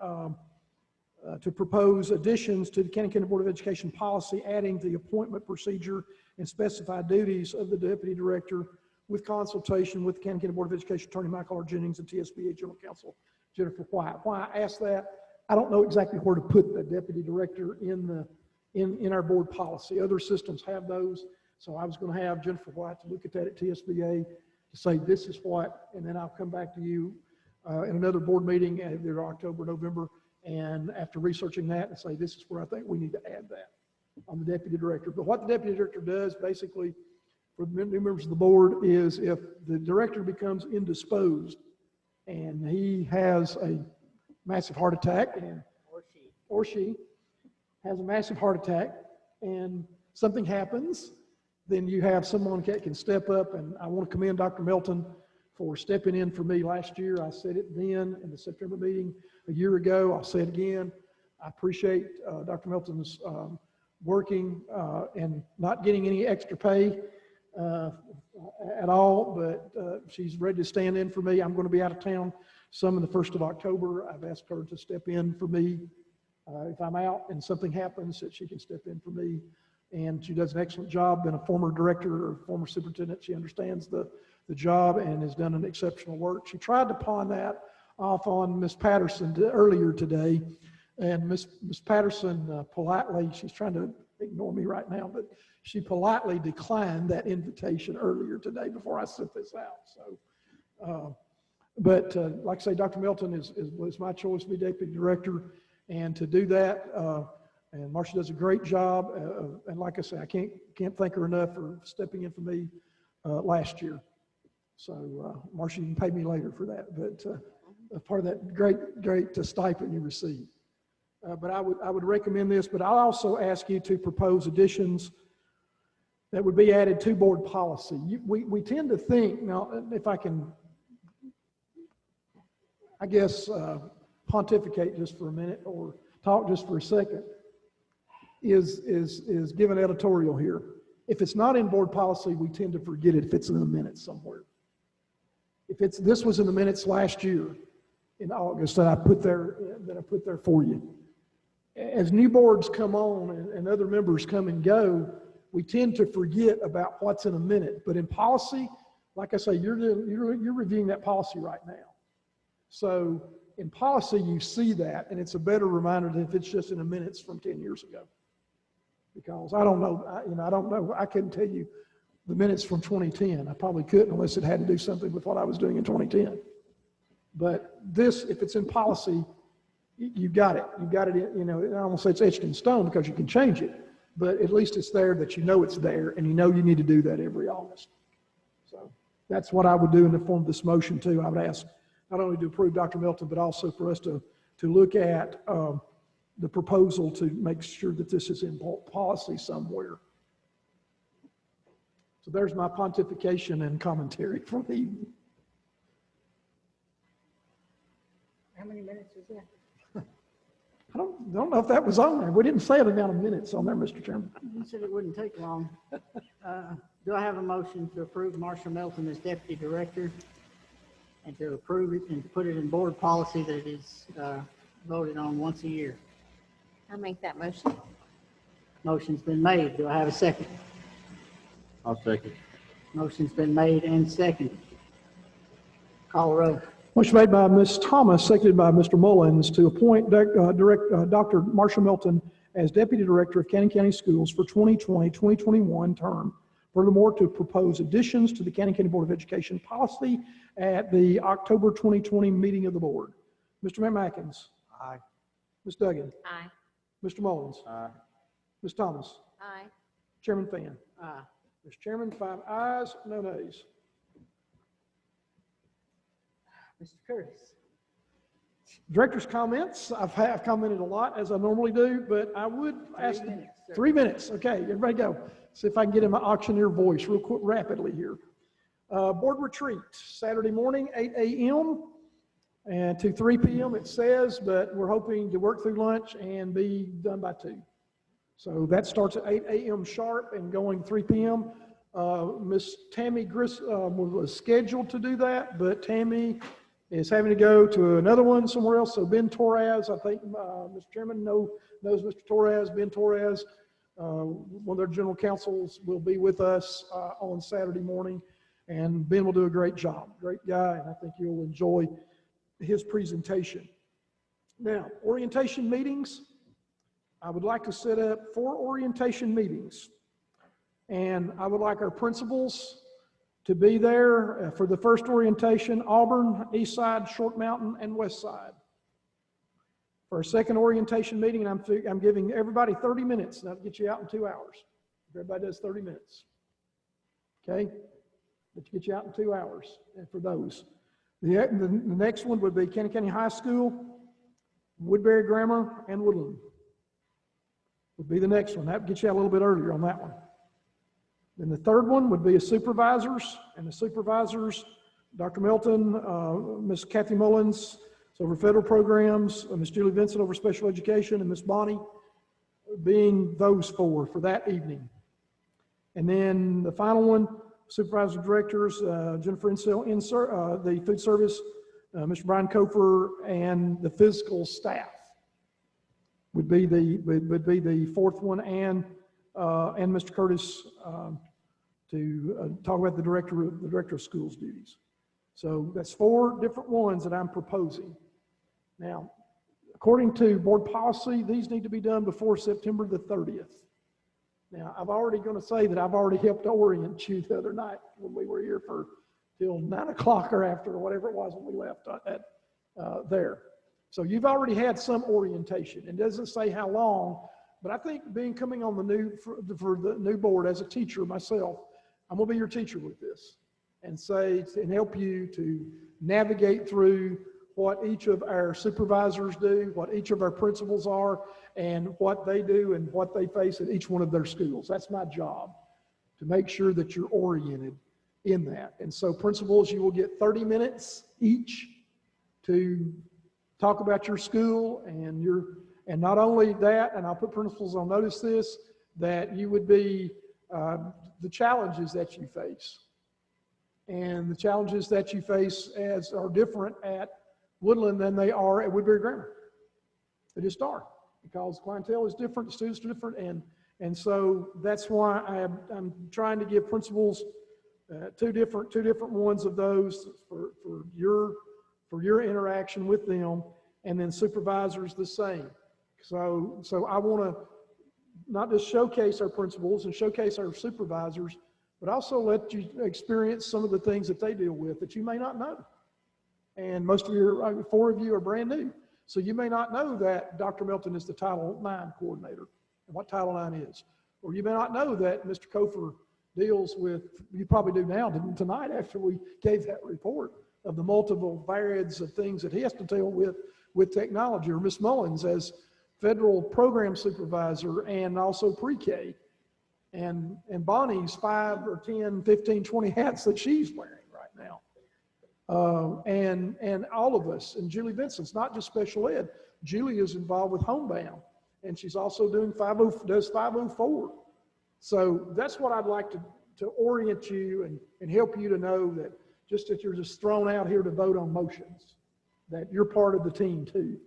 to propose additions to the Cannon County Board of Education policy, adding the appointment procedure and specified duties of the deputy director with consultation with the Cannon County Board of Education Attorney Michael R. Jennings and TSBA General Counsel Jennifer White. Why I asked that, I don't know exactly where to put the deputy director in our board policy. Other systems have those. So I was going to have Jennifer White to look at that at TSBA to say this is what, and then I'll come back to you in another board meeting either October, November, and after researching that and say this is where I think we need to add that on the deputy director. But what the deputy director does basically for the new members of the board is if the director becomes indisposed and he has a massive heart attack or she has a massive heart attack and something happens, then you have someone that can step up. And I want to commend Dr. Milton for stepping in for me last year. I said it then in the September meeting a year ago. I'll say it again. I appreciate Dr. Milton's working and not getting any extra pay at all, but she's ready to stand in for me. I'm going to be out of town some of the 1st of October. I've asked her to step in for me. If I'm out and something happens, that she can step in for me. And she does an excellent job. Been a former director or former superintendent. She understands the job and has done an exceptional work. She tried to pawn that off on Ms. Patterson earlier today, And Miss Patterson politely, she's trying to ignore me right now, but she politely declined that invitation earlier today before I sent this out. So, like I say, Dr. Melton was my choice to be deputy director, and to do that, and Marcia does a great job. And like I say, I can't thank her enough for stepping in for me last year. So, Marcia, you can pay me later for that, but part of that great stipend you receive. But I would recommend this, but I'll also ask you to propose additions that would be added to board policy. We tend to think, now, if I can, I guess, pontificate just for a minute or talk just for a second, is give an editorial here. If it's not in board policy, we tend to forget it if it's in the minutes somewhere. If this was in the minutes last year in August that I put there for you. As new boards come on and other members come and go, we tend to forget about what's in a minute. But in policy, like I say, you're reviewing that policy right now. So in policy, you see that, and it's a better reminder than if it's just in the minutes from 10 years ago. Because I don't know. I couldn't tell you the minutes from 2010. I probably couldn't unless it had to do something with what I was doing in 2010. But this, if it's in policy, you got it. You got it. I don't want to say it's etched in stone because you can change it, but at least it's there that you know it's there, and you know you need to do that every August. So that's what I would do in the form of this motion too. I would ask not only to approve Dr. Melton, but also for us to look at the proposal to make sure that this is in policy somewhere. So there's my pontification and commentary for the evening. How many minutes is that? I don't know if that was on there. We didn't say the amount of minutes on there, Mr. Chairman. You said it wouldn't take long. Do I have a motion to approve Marcia Melton as deputy director and to approve it and put it in board policy that it is voted on once a year? I'll make that motion. Motion's been made. Do I have a second? I'll second. Motion's been made and seconded. Call the roll. Motion made by Ms. Thomas, seconded by Mr. Mullins to appoint Dr. Marcia Melton as Deputy Director of Cannon County Schools for 2020-2021 term. Furthermore, to propose additions to the Cannon County Board of Education policy at the October 2020 meeting of the board. Mr. McMackins. Aye. Ms. Duggan. Aye. Mr. Mullins. Aye. Ms. Thomas. Aye. Chairman Fan. Aye. Mr. Chairman, 5 ayes, no nays. Mr. Curtis. Director's comments. I've commented a lot as I normally do, but I would ask 3 minutes, sir. 3 minutes. Okay, everybody go. See if I can get in my auctioneer voice real quick, rapidly here. Board retreat, Saturday morning, 8 a.m. and to 3 p.m. it says, but we're hoping to work through lunch and be done by 2. So that starts at 8 a.m. sharp and going 3 p.m. Miss Tammy Gris was scheduled to do that, but Tammy is having to go to another one somewhere else. So Ben Torres, I think, Mr. Chairman knows Mr. Torres. Ben Torres, one of their general counsels, will be with us on Saturday morning, and Ben will do a great job. Great guy, and I think you'll enjoy his presentation. Now, orientation meetings. I would like to set up 4 orientation meetings, and I would like our principals to be there for the first orientation: Auburn, East Side, Short Mountain, and West Side. For a second orientation meeting, I'm giving everybody 30 minutes. That'll get you out in 2 hours. Everybody does 30 minutes. Okay? That get you out in 2 hours for those. The next one would be Cannon County High School, Woodbury Grammar, and Woodland. Would be the next one. That would get you out a little bit earlier on that one. Then the third one would be a supervisors, and the supervisors, Dr. Melton, Ms. Kathy Mullins, so over federal programs, Ms. Julie Vincent over special education, and Ms. Bonnie, being those 4 for that evening. And then the final one, supervisor directors, Jennifer Insel, the food service, Mr. Brian Kofer, and the physical staff would be the 4th one, and Mr. Curtis to talk about the director of schools duties. So that's 4 different ones that I'm proposing. Now, According to board policy, these need to be done before September the 30th. Now, I'm already going to say that I've already helped orient you the other night when we were here for till 9 o'clock or after, or whatever it was when we left there. So you've already had some orientation. It doesn't say how long, but I think coming on for the new board as a teacher myself, I'm going to be your teacher with this and help you to navigate through what each of our supervisors do, what each of our principals are, and what they do and what they face at each one of their schools. That's my job, to make sure that you're oriented in that. And so principals, you will get 30 minutes each to talk about your school and not only that, and I'll put principals on notice this, that you would be the challenges that you face. And the challenges that you face are different at Woodland than they are at Woodbury Grammar. They just are, because clientele is different, the students are different, and so that's why I'm trying to give principals two different ones of those for your interaction with them, and then supervisors the same. So I want to not just showcase our principals and showcase our supervisors, but also let you experience some of the things that they deal with that you may not know. And most of your, 4 of you are brand new. So you may not know that Dr. Melton is the Title IX coordinator and what Title IX is. Or you may not know that Mr. Kofer deals with, you probably do now, tonight after we gave that report, of the multiple varieds of things that he has to deal with technology. Or Ms. Mullins as federal program supervisor and also pre-K. And Bonnie's 5 or 10, 15, 20 hats that she's wearing right now. And all of us, and Julie Vincent's not just special ed. Julie is involved with Homebound, and she's also doing 504. So that's what I'd like to orient you and help you to know that just that you're just thrown out here to vote on motions, that you're part of the team too.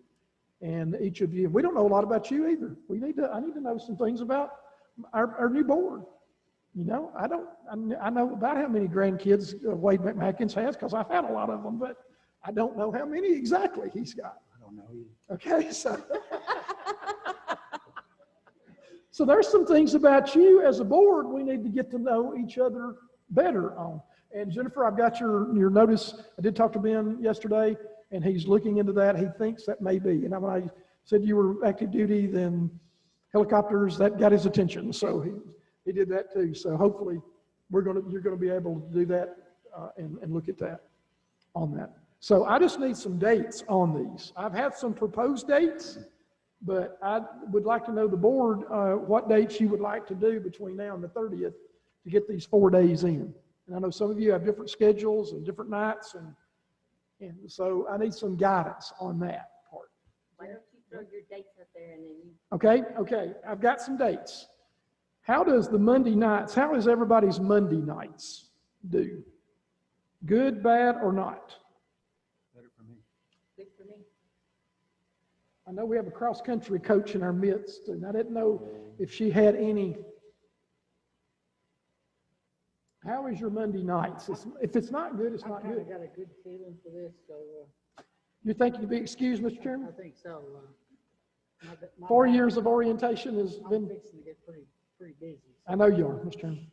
And each of you, we don't know a lot about you either. I need to know some things about our new board. You know, I know about how many grandkids Wade McMackins has, because I've had a lot of them, but I don't know how many exactly he's got. I don't know either. Okay, so there's some things about you as a board we need to get to know each other better on. And Jennifer, I've got your notice. I did talk to Ben yesterday, and he's looking into that. He thinks that may be. And when I said you were active duty, then helicopters, that got his attention. So he did that too. So hopefully you're going to be able to do that and look at that on that. So I just need some dates on these. I've had some proposed dates, but I would like to know the board what dates you would like to do between now and the 30th to get these 4 days in. And I know some of you have different schedules and different nights, and so I need some guidance on that part. Why don't you throw your dates up there and then you... Okay, I've got some dates. How does how is everybody's Monday nights do? Good, bad, or not? Better for me. Good for me. I know we have a cross-country coach in our midst, and I didn't know if she had any. How is your Monday nights? If it's not good, it's not good. I got a good feeling for this, so. You're thinking to be excused, Mr. Chairman? I think so. 4 years of orientation has been. I'm fixing to get pretty busy. I know you are, Mr. Chairman.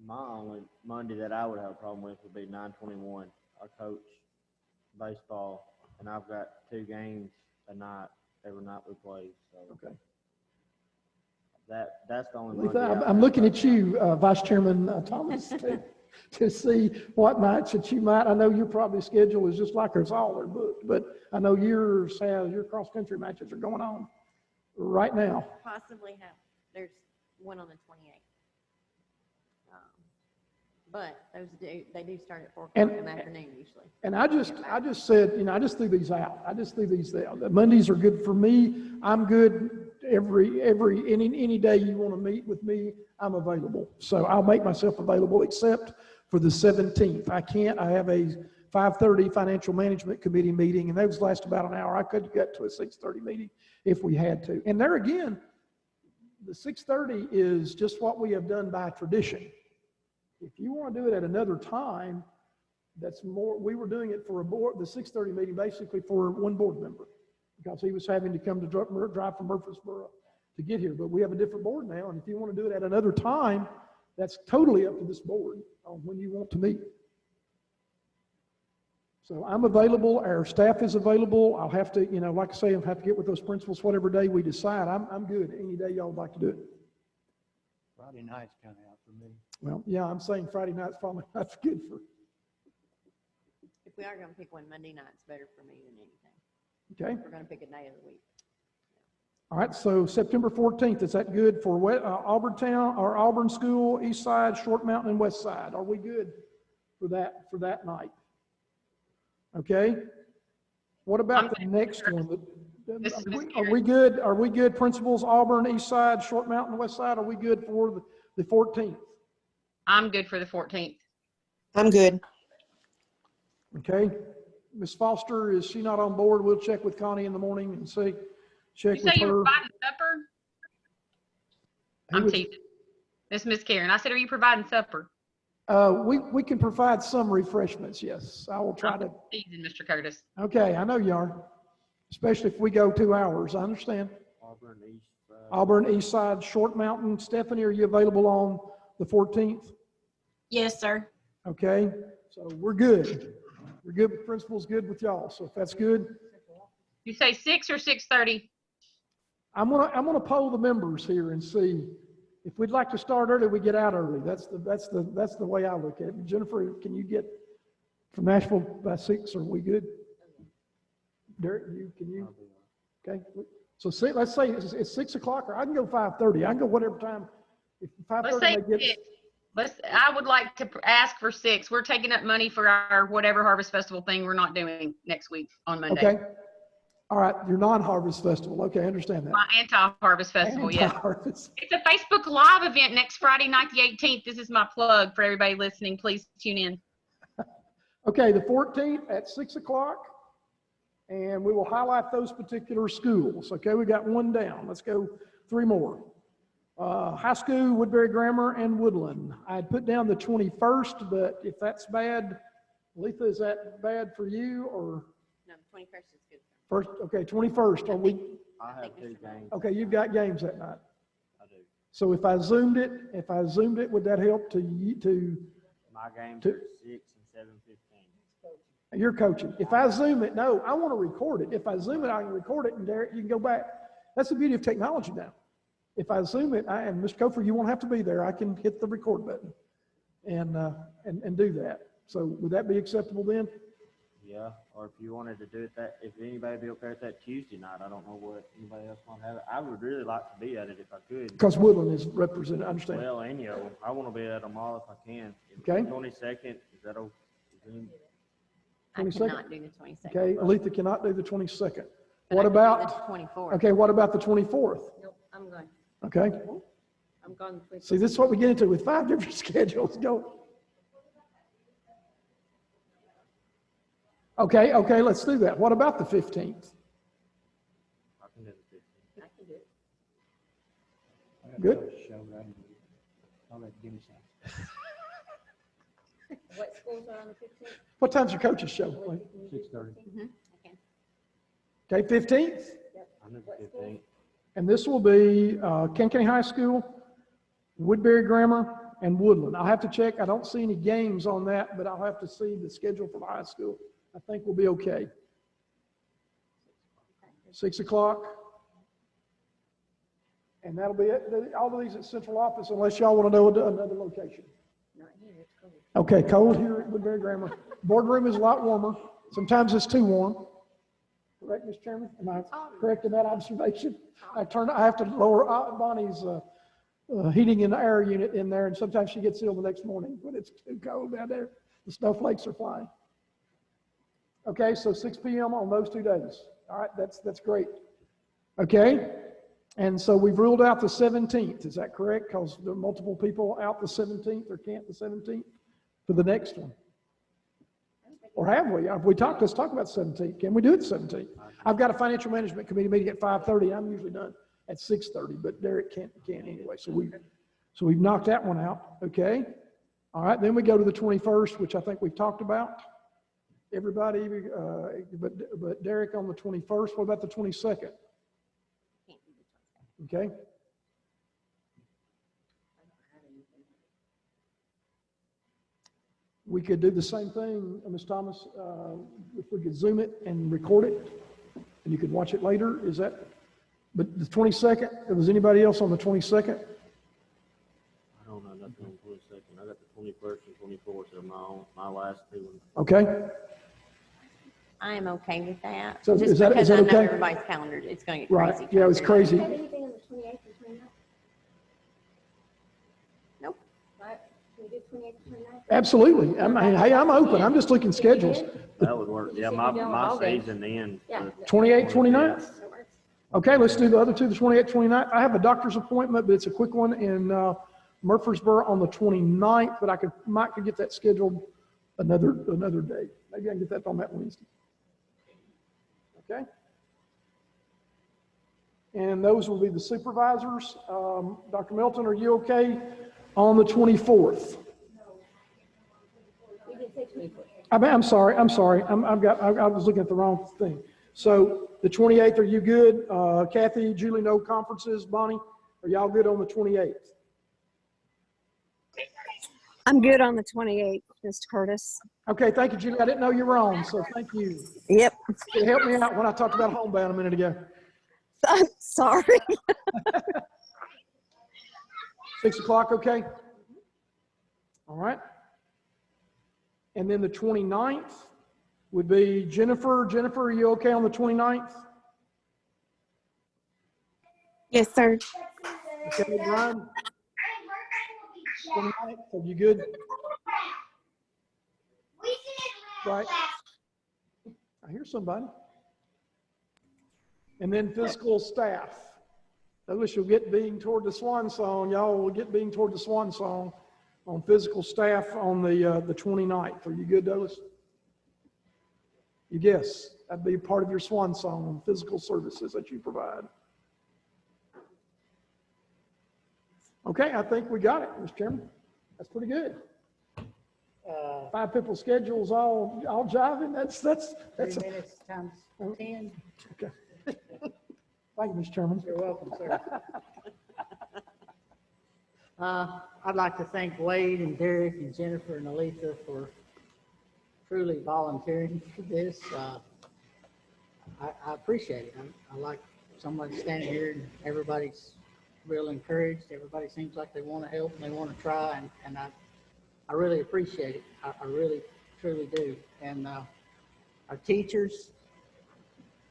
My only Monday that I would have a problem with would be 9/21. I coach baseball, and I've got 2 games a night every night we play. So okay. That's the only Letha, Monday. I'm looking at you, Vice Chairman Thomas, to see what nights that you might. I know your probably schedule is just like ours, all are booked, but I know your cross-country matches are going on right now. Possibly have, there's one on the 28th. But they do start at 4 o'clock in the afternoon usually. And I just said, I just threw these out. The Mondays are good for me. I'm good any day you want to meet with me, I'm available. So I'll make myself available except for the 17th. I have a 5:30 Financial Management Committee meeting, and those last about an hour. I could get to a 6:30 meeting if we had to. And there again, the 6:30 is just what we have done by tradition. If you want to do it at another time, that's more, we were doing it for the 6:30 meeting basically for one board member, because he was having to come to drive from Murfreesboro to get here. But we have a different board now, and if you want to do it at another time, that's totally up to this board on when you want to meet. So I'm available, our staff is available. I'll have to, like I say, I'll have to get with those principals whatever day we decide. I'm good any day y'all would like to do it. Friday night's kind of out for me. Well, yeah, I'm saying Friday night's probably not good for, If we are gonna pick one, Monday night's better for me than anything. okay? If we're gonna pick a day of the week. All right, so September 14th, is that good for Auburn Town, or Auburn School, East Side, Short Mountain, and West Side? Are we good for that night? Okay? What about the next one? Are we good? Are we good, principals, Auburn, East Side, Short Mountain, West Side? Are we good for the 14th? I'm good for the 14th. I'm good. Okay. Ms. Foster, is she not on board? We'll check with Connie in the morning and see. Check You with say you her. were providing supper? Who I'm was- teasing. This Miss Karen. I said, are you providing supper? We can provide some refreshments, yes. I will try to. Teasing, Mr. Curtis. Okay, I know you are, especially if we go 2 hours. I understand. Auburn East. Auburn, East Side, Short Mountain. Stephanie, are you available on the 14th? Yes, sir. Okay, so we're good. We're good with principals, good with y'all. So if that's good, You say 6 or 6:30? I'm gonna poll the members here and see if we'd like to start early, we get out early. That's the way I look at it. Jennifer, can you get from Nashville by 6? Are we good? Derek, can you? Okay. So let's say it's 6 o'clock, or I can go 5:30. I can go whatever time. If Let's 5:30 say they get. 6. I would like to ask for 6. We're taking up money for our whatever Harvest Festival thing we're not doing next week on Monday. Okay. All right, your non-harvest festival. Okay, I understand that. My anti-harvest festival, yeah. Anti-harvest. It's a Facebook Live event next Friday night, the 18th. This is my plug for everybody listening. Please tune in. Okay, the 14th at 6 o'clock, and we will highlight those particular schools. Okay, we got one down. Let's go 3 more. High school, Woodbury Grammar, and Woodland. I had put down the 21st, but if that's bad, Letha, is that bad for you, or? No, 21st is good. First, okay, 21st, are we? I have 2 games. Okay, you've got games that night. I do. So if I zoomed it, would that help to? My games To- are 6 and 7:15. You're coaching. If I zoom it, no, I want to record it. If I zoom it, I can record it, and Derek, you can go back. That's the beauty of technology now. If I zoom it, and Mr. Kofer, you won't have to be there. I can hit the record button and do that. So would that be acceptable then? Yeah, or if you wanted to do it if anybody be okay with that Tuesday night, I don't know what anybody else might have. I would really like to be at it if I could. Because Woodland is represented, I understand. Well, any of them. I want to be at them all if I can. Okay. 22nd, is that okay? I 22nd? cannot do the 22nd. Okay, Aletha cannot do the 22nd. But What I can do about? the 24th. Okay, what about the 24th? Nope, I'm going. Okay, I'm going. see, this is what we get into with 5 different schedules. Go. Okay, let's do that. What about the 15th? I can do the 15th. I can do it. Good. I'll let Jimmy say. What schools are on the 15th? What time's your coach's show? 6:30. Okay, 15th? I know the 15th. And this will be Kankakee High School, Woodbury Grammar, and Woodland. I'll have to check. I don't see any games on that, but I'll have to see the schedule for the high school. I think we'll be okay. 6 o'clock. And that'll be it. All of these at central office, unless y'all want to know another location. Not here, it's cold. Okay, cold here at Woodbury Grammar. Boardroom is a lot warmer. Sometimes it's too warm. Correct, Mr. Chairman? Am I correct in that observation? I have to lower Bonnie's heating and air unit in there, and sometimes she gets ill the next morning when it's too cold down there. The snowflakes are flying. Okay, so 6 p.m. on those 2 days. All right, that's great. Okay, and so we've ruled out the 17th. Is that correct? Because there are multiple people out the 17th or can't the 17th for the next one. Or have we? Have we talked? Let's talk about 17th. Can we do it 17th? I've got a financial management committee meeting at 5:30. I'm usually done at 6:30, but Derek can't anyway. So we've knocked that one out. Okay. All right. Then we go to the 21st, which I think we've talked about. Everybody, but Derek on the 21st. What about the 22nd? Okay. We could do the same thing, Ms. Thomas, if we could Zoom it and record it, and you could watch it later. Is that, but the 22nd, was anybody else on the 22nd? I don't know nothing on the 22nd. I got the 21st and 24th are my last two ones. Okay. I am okay with that. So Just is that because I know okay? everybody's calendar, it's going to get Right. crazy. Yeah, it was crazy. Anything on the 28th or 29th? Nope. Right? Can we do 28th or 29th? Absolutely. Hey, I'm open. I'm just looking schedules. That would work. Yeah, my season ends. Yeah. 28th, 29th? Okay, let's do the other two, the 28th, 29th. I have a doctor's appointment, but it's a quick one in Murfreesboro on the 29th, but I might could get that scheduled another day. Maybe I can get that on that Wednesday. Okay? And those will be the supervisors. Dr. Melton, are you okay on the 24th? We did say 24th. I'm sorry. I was looking at the wrong thing. So the 28th, are you good? Kathy, Julie, no conferences. Bonnie, are y'all good on the 28th? I'm good on the 28th, Mr. Curtis. Okay, thank you, Julie. I didn't know you were on, so thank you. Yep. It helped me out when I talked about homebound a minute ago. Sorry. 6 o'clock, okay? All right. And then the 29th would be Jennifer. Jennifer, are you okay on the 29th? Yes, sir. Okay, Brian? 29th, are you good? Right. I hear somebody. And then physical staff. Douglas, you'll get being toward the swan song. Y'all will get being toward the swan song on physical staff on the 29th. Are you good, Douglas? You guess. That'd be part of your swan song on physical services that you provide. Okay, I think we got it, Mr. Chairman. That's pretty good. 5 people schedules all jiving. That's 3 minutes times 10. Okay. Thank you, Mr. Chairman. You're welcome, sir. I'd like to thank Wade and Derek and Jennifer and Aletha for truly volunteering for this. I appreciate it. I like somebody standing here and everybody's real encouraged. Everybody seems like they want to help and they want to try, and I really appreciate it. I really, truly do. And our teachers,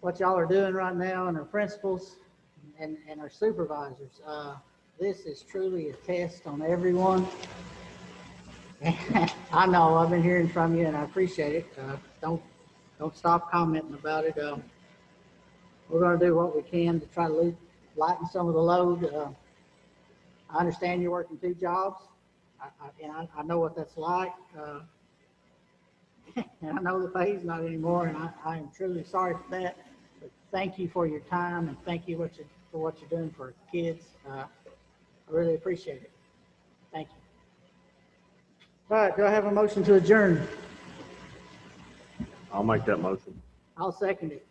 what y'all are doing right now, and our principals and our supervisors, this is truly a test on everyone. I know I've been hearing from you and I appreciate it. Don't stop commenting about it. We're going to do what we can to try to lighten some of the load. I understand you're working 2 jobs, and I know what that's like. And I know the pay's not anymore, and I am truly sorry for that. But thank you for your time, and thank you for what you're doing for kids. I really appreciate it. Thank you. All right, do I have a motion to adjourn? I'll make that motion. I'll second it.